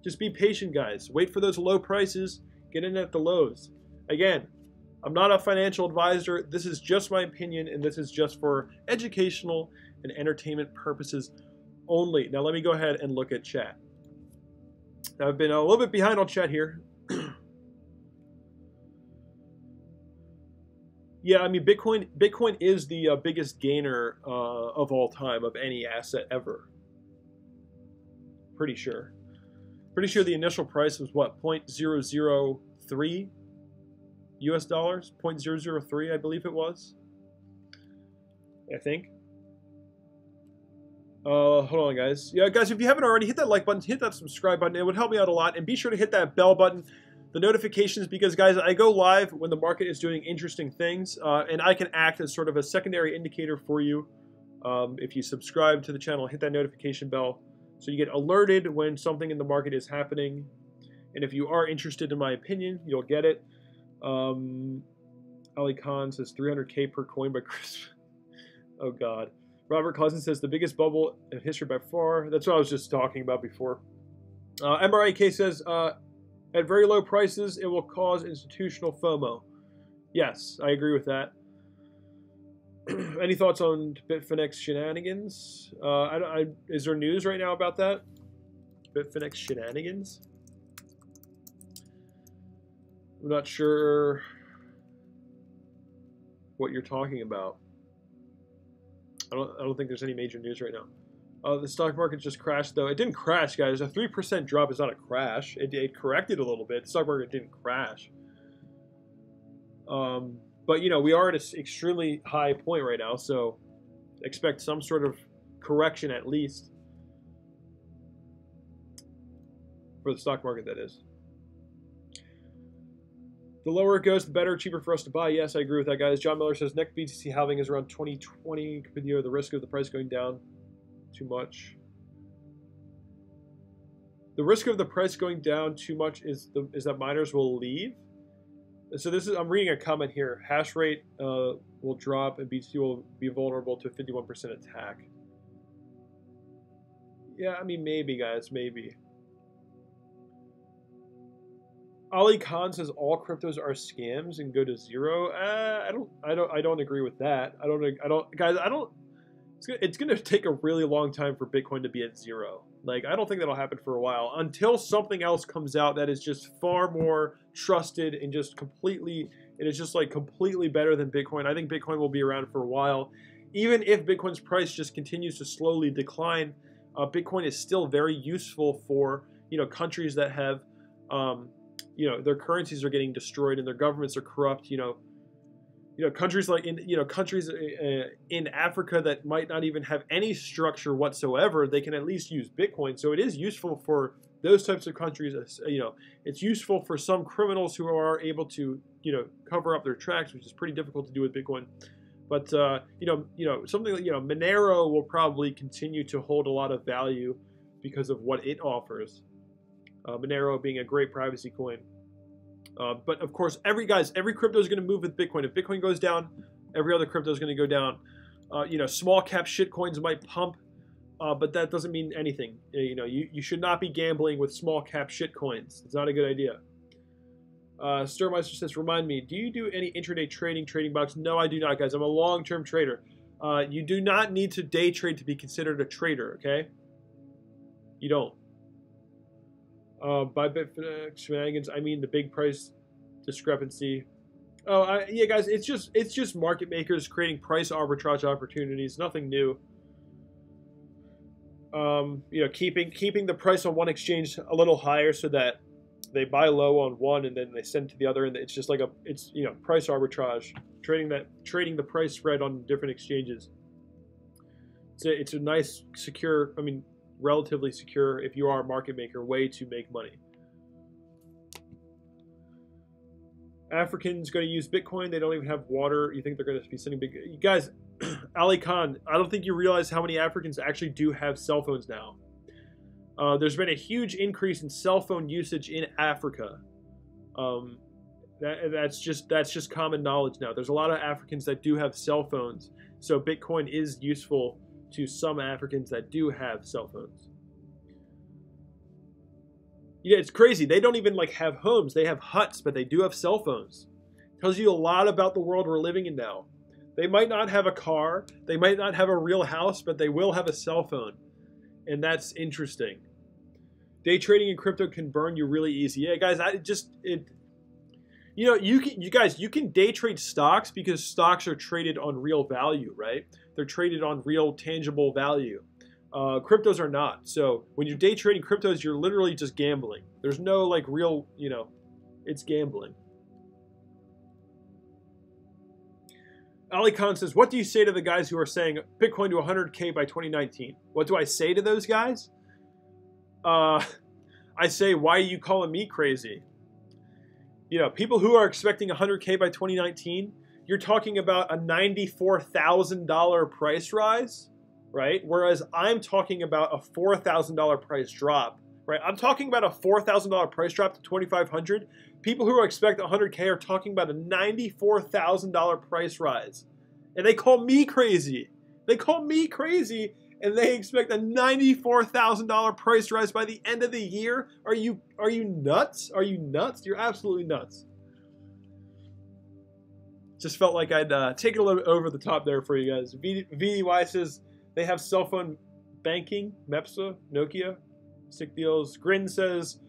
Just be patient, guys. Wait for those low prices, get in at the lows. Again, I'm not a financial advisor. This is just my opinion, and this is just for educational and entertainment purposes only. Now let me go ahead and look at chat. I've been a little bit behind on chat here. Yeah, I mean, Bitcoin is the biggest gainer of all time of any asset ever. Pretty sure. Pretty sure the initial price was what, 0.003 US dollars? 0.003, I believe it was. I think. Hold on, guys. Yeah, guys, if you haven't already, hit that like button, hit that subscribe button. It would help me out a lot. And be sure to hit that bell button, the notifications, because, guys, I go live when the market is doing interesting things, and I can act as sort of a secondary indicator for you. If you subscribe to the channel, hit that notification bell so you get alerted when something in the market is happening. And if you are interested in my opinion, you'll get it. Ali Khan says 300K per coin by Christmas. Oh, God. Robert Cousins says the biggest bubble in history by far. That's what I was just talking about before. MRIK says at very low prices, it will cause institutional FOMO. Yes, I agree with that. Any thoughts on Bitfinex shenanigans? Is there news right now about that? Bitfinex shenanigans? I'm not sure what you're talking about. I don't think there's any major news right now. The stock market just crashed, though. It didn't crash, guys. A 3% drop is not a crash. It corrected a little bit. The stock market didn't crash. But, you know, we are at an extremely high point right now, so expect some sort of correction at least. For the stock market, that is. The lower it goes, the better, cheaper for us to buy. Yes, I agree with that, guys. John Miller says next BTC halving is around 2020. Video, the risk of the price going down too much. The risk of the price going down too much is that miners will leave. So this is, I'm reading a comment here. Hash rate will drop and BTC will be vulnerable to a 51% attack. Yeah, I mean, maybe, guys, maybe. Ali Khan says all cryptos are scams and go to zero. I don't agree with that. It's gonna take a really long time for Bitcoin to be at zero. Like, I don't think that'll happen for a while until something else comes out that is just far more trusted and just completely, it is just like completely better than Bitcoin. I think Bitcoin will be around for a while. Even if Bitcoin's price just continues to slowly decline, Bitcoin is still very useful for, you know, countries that have, you know, their currencies are getting destroyed and their governments are corrupt. You know, countries like countries in Africa that might not even have any structure whatsoever, they can at least use Bitcoin. So it is useful for those types of countries. You know, it's useful for some criminals who are able to, you know, cover up their tracks, which is pretty difficult to do with Bitcoin. But you know, something like, you know, Monero will probably continue to hold a lot of value because of what it offers. Monero being a great privacy coin. But of course, every crypto is going to move with Bitcoin. If Bitcoin goes down, every other crypto is going to go down. You know, small cap shit coins might pump, but that doesn't mean anything. You know, you should not be gambling with small cap shit coins. It's not a good idea. Sturmeister says, remind me, do you do any intraday trading box? No, I do not, guys. I'm a long-term trader. You do not need to day trade to be considered a trader, okay? You don't. By Bitfinex shenanigans, I mean the big price discrepancy. Oh, yeah, guys, it's just market makers creating price arbitrage opportunities. Nothing new. You know, keeping the price on one exchange a little higher so that they buy low on one and then they send to the other, and it's just like you know, price arbitrage, trading the price spread on different exchanges. It's a nice, secure, I mean, relatively secure, if you are a market maker, way to make money. Africans going to use Bitcoin. They don't even have water. You think they're going to be sending big... You guys, Ali Khan, I don't think you realize how many Africans actually do have cell phones now. There's been a huge increase in cell phone usage in Africa. That's just common knowledge now. There's a lot of Africans that do have cell phones, so Bitcoin is useful to some Africans that do have cell phones. Yeah, it's crazy. They don't even like have homes. They have huts, but they do have cell phones. Tells you a lot about the world we're living in now. They might not have a car. They might not have a real house, but they will have a cell phone. And that's interesting. Day trading in crypto can burn you really easy. Yeah, guys, you know, you can day trade stocks because stocks are traded on real value, right? They're traded on real tangible value. Cryptos are not. So when you're day trading cryptos, you're literally just gambling. There's no like real, you know, it's gambling. Ali Khan says, what do you say to the guys who are saying Bitcoin to 100K by 2019? What do I say to those guys? I say, why are you calling me crazy? You know, people who are expecting 100K by 2019, you're talking about a $94,000 price rise, right? Whereas I'm talking about a $4,000 price drop, right? I'm talking about a $4,000 price drop to 2,500. People who expect 100K are talking about a $94,000 price rise. And they call me crazy. They call me crazy, and they expect a $94,000 price rise by the end of the year? Are you nuts? Are you nuts? You're absolutely nuts. Just felt like I'd take it a little bit over the top there for you guys. VDY says they have cell phone banking. MEPSA, Nokia, sick deals. Grin says,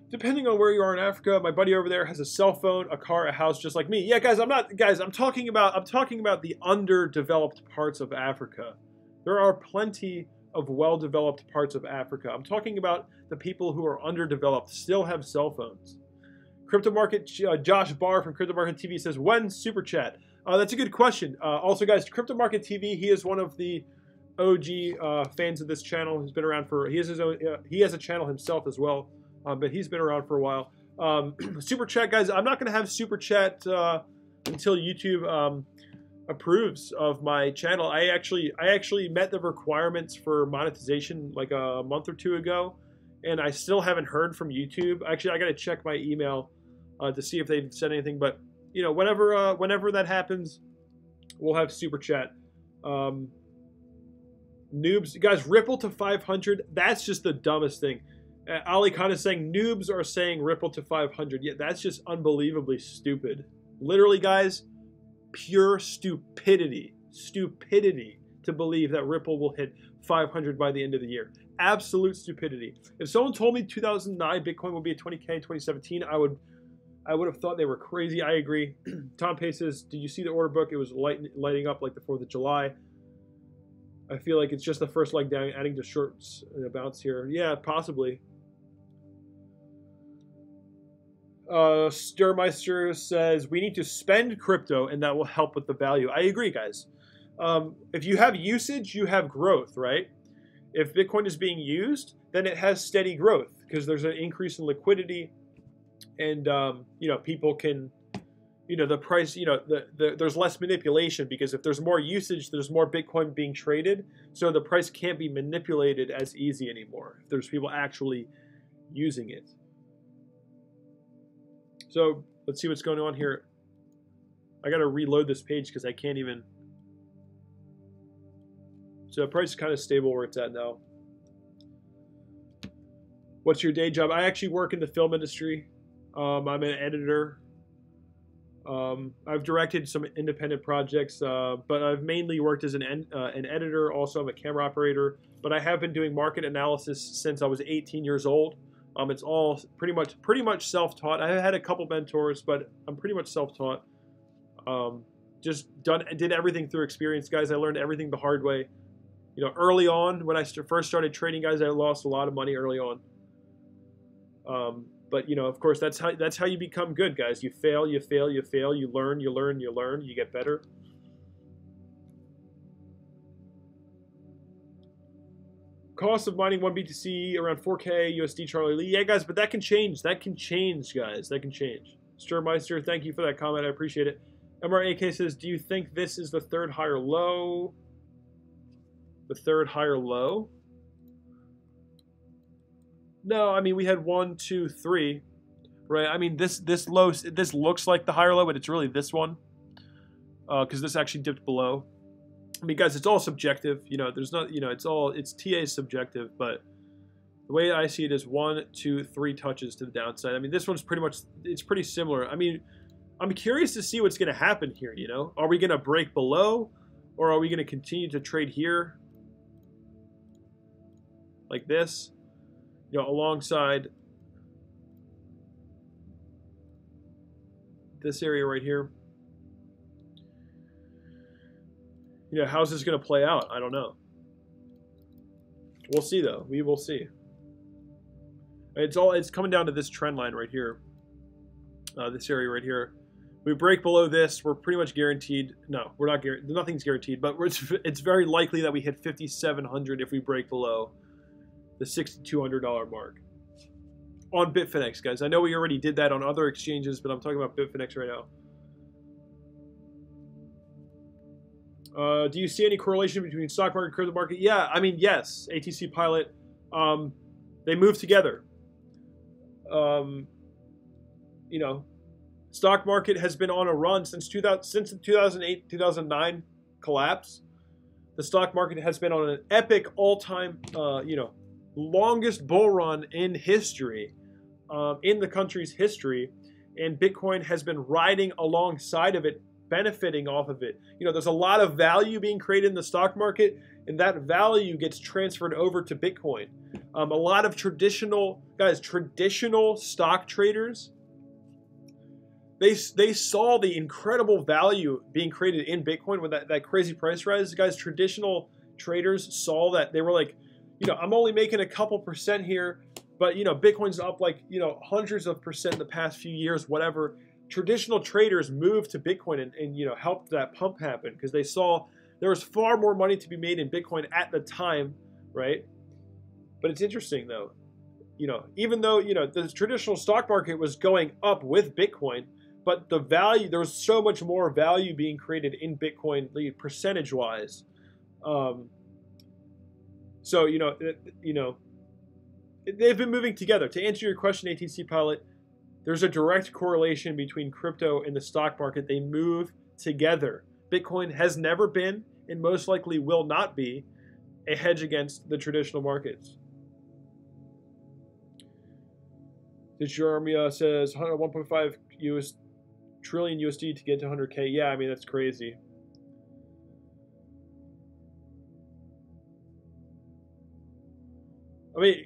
depending on where you are in Africa, my buddy over there has a cell phone, a car, a house, just like me. Yeah, guys, I'm talking about the underdeveloped parts of Africa. There are plenty of well-developed parts of Africa. I'm talking about the people who are underdeveloped, still have cell phones. Crypto Market, Josh Barr from Crypto Market TV says, when Super Chat? That's a good question. Also, guys, Crypto Market TV, he is one of the OG fans of this channel. He's been around for, he has a channel himself as well, but he's been around for a while. Super chat, guys. I'm not gonna have super chat until YouTube approves of my channel. I actually met the requirements for monetization like a month or two ago, and I still haven't heard from YouTube. Actually, I gotta check my email to see if they've said anything. But you know, whenever that happens, we'll have super chat. Noobs, guys, Ripple to 500. That's just the dumbest thing. Ali Khan is saying noobs are saying Ripple to 500. Yeah, that's just unbelievably stupid. Literally, guys, pure stupidity. Stupidity to believe that Ripple will hit 500 by the end of the year. Absolute stupidity. If someone told me 2009 Bitcoin would be at 20K in 2017, I would have thought they were crazy. I agree. Tom Pace says, did you see the order book? It was lighting up like the 4th of July. I feel like it's just the first leg down, adding to shorts and a bounce here. Yeah, possibly. Sturmeister says, we need to spend crypto and that will help with the value. I agree, guys. If you have usage, you have growth, right? If Bitcoin is being used, then it has steady growth because there's an increase in liquidity and, you know, people can, you know, the price, you know, there's less manipulation because if there's more usage, there's more Bitcoin being traded. So the price can't be manipulated as easy anymore if there's people actually using it. So let's see what's going on here. I got to reload this page because I can't even. So the price is kind of stable where it's at now. What's your day job? I actually work in the film industry. I'm an editor. I've directed some independent projects, but I've mainly worked as an editor. Also, I'm a camera operator. But I have been doing market analysis since I was 18 years old. It's all pretty much self-taught. I had a couple mentors, but I'm pretty much self-taught. Did everything through experience, guys. I learned everything the hard way. You know, early on when I first started trading, guys, I lost a lot of money early on. But you know, of course, that's how you become good, guys. You fail, you fail, you fail. You learn, you learn, you learn. You get better. Cost of mining 1 BTC around 4K USD, Charlie Lee. Yeah, guys, but that can change. That can change, guys. That can change. Sturmeister, thank you for that comment. I appreciate it. MRAK says, do you think this is the third higher low? The third higher low? No, I mean, we had 1, 2, 3, right? I mean, this looks like the higher low, but it's really this one because this actually dipped below. I mean, guys, it's all subjective. You know, there's not, you know, it's TA's subjective, but the way I see it is 1, 2, 3 touches to the downside. I mean, this one's pretty much, it's pretty similar. I mean, I'm curious to see what's going to happen here, you know? Are we going to break below, or are we going to continue to trade here like this, you know, alongside this area right here? You know, how's this going to play out? I don't know. We'll see, though. We will see. It's coming down to this trend line right here. This area right here. We break below this, we're pretty much guaranteed. No, we're not guaranteed. Nothing's guaranteed, but it's very likely that we hit 5,700 if we break below the $6,200 mark on Bitfinex, guys. I know we already did that on other exchanges, but I'm talking about Bitfinex right now. Do you see any correlation between stock market and crypto market? Yeah, I mean, yes. ATC Pilot, they move together. You know, stock market has been on a run since the 2008-2009 collapse. The stock market has been on an epic all-time, you know, longest bull run in history, in the country's history, and Bitcoin has been riding alongside of it, benefiting off of it. You know, there's a lot of value being created in the stock market, and that value gets transferred over to Bitcoin. A lot of traditional stock traders, they saw the incredible value being created in Bitcoin with that crazy price rise. Guys, traditional traders saw that. They were like, you know, I'm only making a couple percent here, but, you know, Bitcoin's up like, you know, hundreds of percent in the past few years, whatever. Traditional traders moved to Bitcoin and you know, helped that pump happen because they saw there was far more money to be made in Bitcoin at the time, right? But it's interesting, though. You know, even though, you know, the traditional stock market was going up with Bitcoin, but the value, there was so much more value being created in Bitcoin percentage-wise. So, you know, they've been moving together. To answer your question, ATC Pilot, there's a direct correlation between crypto and the stock market. They move together. Bitcoin has never been, and most likely will not be, a hedge against the traditional markets. Jeremiah says 1.5 trillion USD to get to 100K. Yeah, I mean, that's crazy. I mean,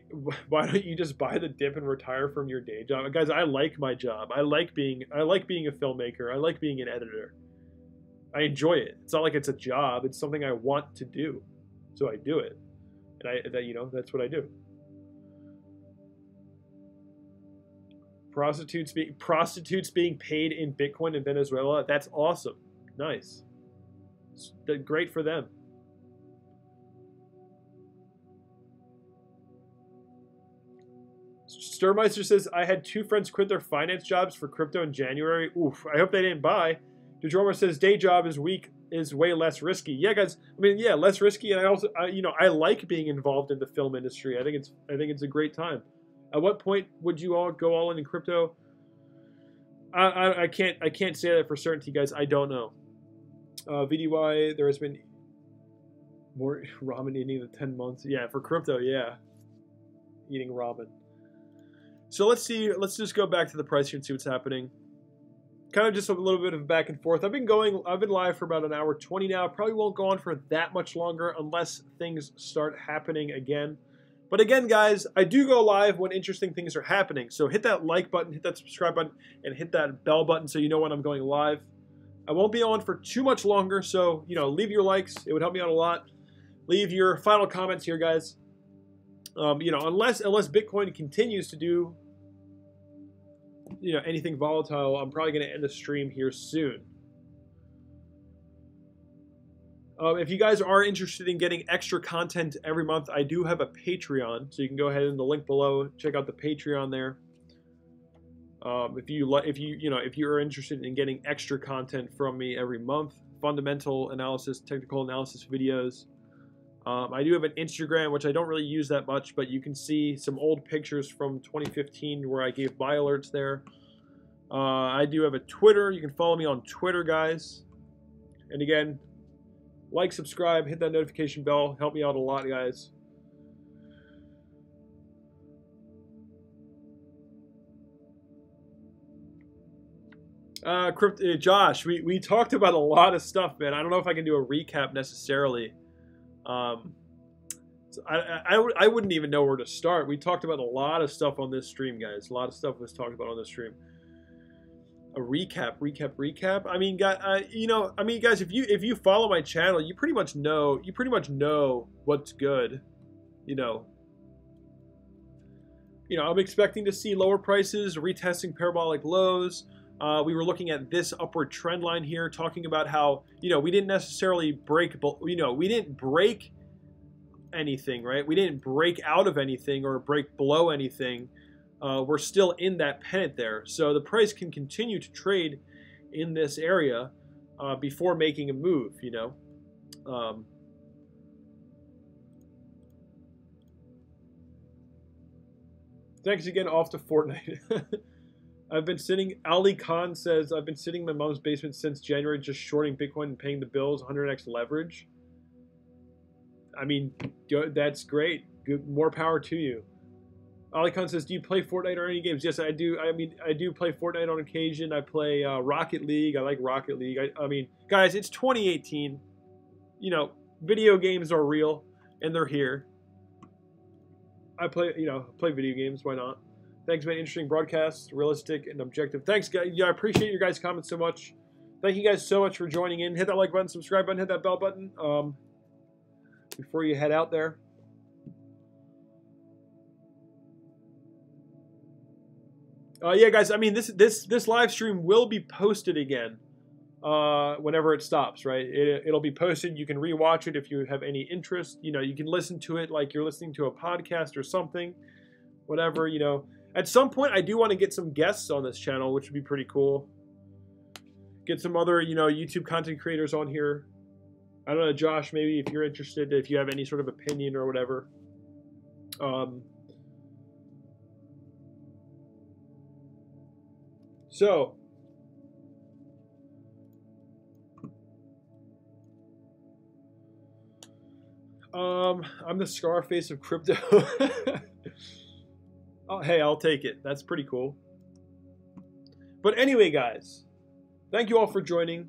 why don't you just buy the dip and retire from your day job? Guys, I like my job. I like being a filmmaker. I like being an editor. I enjoy it. It's not like it's a job. It's something I want to do. So I do it. And you know, that's what I do. Prostitutes being paid in Bitcoin in Venezuela. That's awesome. Nice. Great for them. Sturmeister says, I had 2 friends quit their finance jobs for crypto in January. Oof, I hope they didn't buy. DeDrummer says, day job is way less risky. Yeah, guys, I mean, yeah, less risky. And I like being involved in the film industry. I think it's a great time. At what point would you all go all in crypto? I can't say that for certainty, guys. I don't know. VDY, there has been more ramen eating than 10 months. Yeah, for crypto, yeah. Eating ramen. So let's see. Let's just go back to the price here and see what's happening. Kind of just a little bit of back and forth. I've been live for about an hour 20 now. Probably won't go on for that much longer unless things start happening again. But again, guys, I do go live when interesting things are happening. So hit that like button, hit that subscribe button, and hit that bell button so you know when I'm going live. I won't be on for too much longer, so, you know, leave your likes. It would help me out a lot. Leave your final comments here, guys. You know, unless Bitcoin continues to do, you know, anything volatile, I'm probably going to end the stream here soon. If you guys are interested in getting extra content every month, I do have a Patreon, so you can go ahead in the link below, check out the Patreon there. If you're interested in getting extra content from me every month, fundamental analysis, technical analysis videos. I do have an Instagram, which I don't really use that much, but you can see some old pictures from 2015 where I gave buy alerts there. I do have a Twitter. You can follow me on Twitter, guys. And again, like, subscribe, hit that notification bell. Help me out a lot, guys. Josh, we talked about a lot of stuff, man. I don't know if I can do a recap necessarily. So I wouldn't even know where to start. We talked about a lot of stuff on this stream, guys. A lot of stuff was talked about on this stream. A recap. I mean, guys, if you follow my channel, you pretty much know what's good. You know, I'm expecting to see lower prices, retesting parabolic lows. We were looking at this upward trend line here, talking about how, we didn't necessarily break, we didn't break anything, right? We didn't break out of anything or break below anything. We're still in that pennant there. So the price can continue to trade in this area before making a move, Thanks again, off to Fortnite. Ali Khan says, I've been sitting in my mom's basement since January just shorting Bitcoin and paying the bills, 100x leverage. I mean, that's great. Good, more power to you. Ali Khan says, do you play Fortnite or any games? Yes, I do. I mean, I do play Fortnite on occasion. I play Rocket League. I like Rocket League. I mean, guys, it's 2018. Video games are real, and they're here. I play video games. Why not? Thanks, man. Interesting broadcast, realistic and objective. Thanks, guys. Yeah, I appreciate your guys' comments so much. Thank you guys so much for joining in. Hit that like button, subscribe button, hit that bell button before you head out there. Yeah, guys. I mean, this live stream will be posted again whenever it stops. Right? It'll be posted. You can rewatch it if you have any interest. You can listen to it like you're listening to a podcast or something. whatever, you know. At some point, I do want to get some guests on this channel, which would be pretty cool. Get some other, you know, YouTube content creators on here. I don't know, Josh, maybe if you're interested, if you have any sort of opinion or whatever. So, I'm the Scarface of crypto. Oh, hey, I'll take it. That's pretty cool. But anyway, guys, thank you all for joining.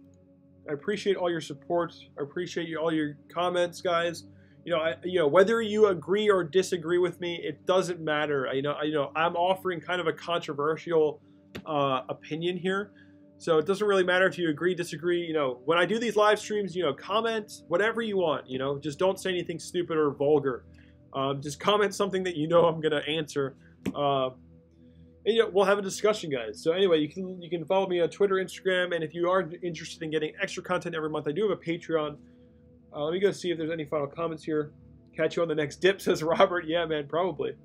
I appreciate all your support. I appreciate all your comments, guys. You know, whether you agree or disagree with me, it doesn't matter. I'm offering kind of a controversial opinion here, so it doesn't really matter if you agree, disagree. You know, when I do these live streams, you know, comment whatever you want. You know, just don't say anything stupid or vulgar. Just comment something that you know I'm gonna answer. And, you know, we'll have a discussion, guys. So anyway, you can follow me on Twitter, Instagram, and if you are interested in getting extra content every month, I do have a Patreon. Let me go see if there's any final comments here. Catch you on the next dip, says Robert. Yeah, man, probably.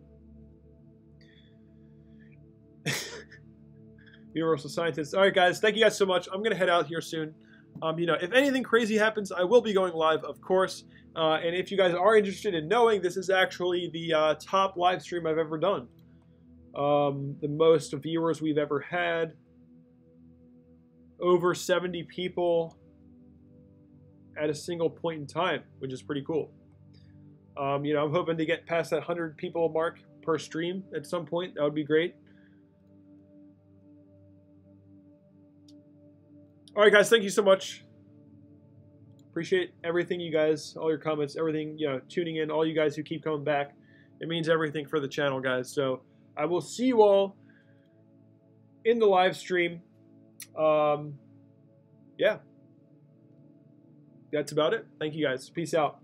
Universal Scientist. All right, guys, thank you guys so much. I'm gonna head out here soon. You know, if anything crazy happens, I will be going live, of course. And if you guys are interested in knowing, this is actually the top live stream I've ever done. The most viewers we've ever had. Over 70 people at a single point in time, which is pretty cool. You know, I'm hoping to get past that 100 people mark per stream at some point. That would be great. All right, guys, thank you so much. Appreciate everything, you guys, all your comments, everything, you know, tuning in, all you guys who keep coming back. It means everything for the channel, guys. So I will see you all in the live stream. Yeah. That's about it. Thank you, guys. Peace out.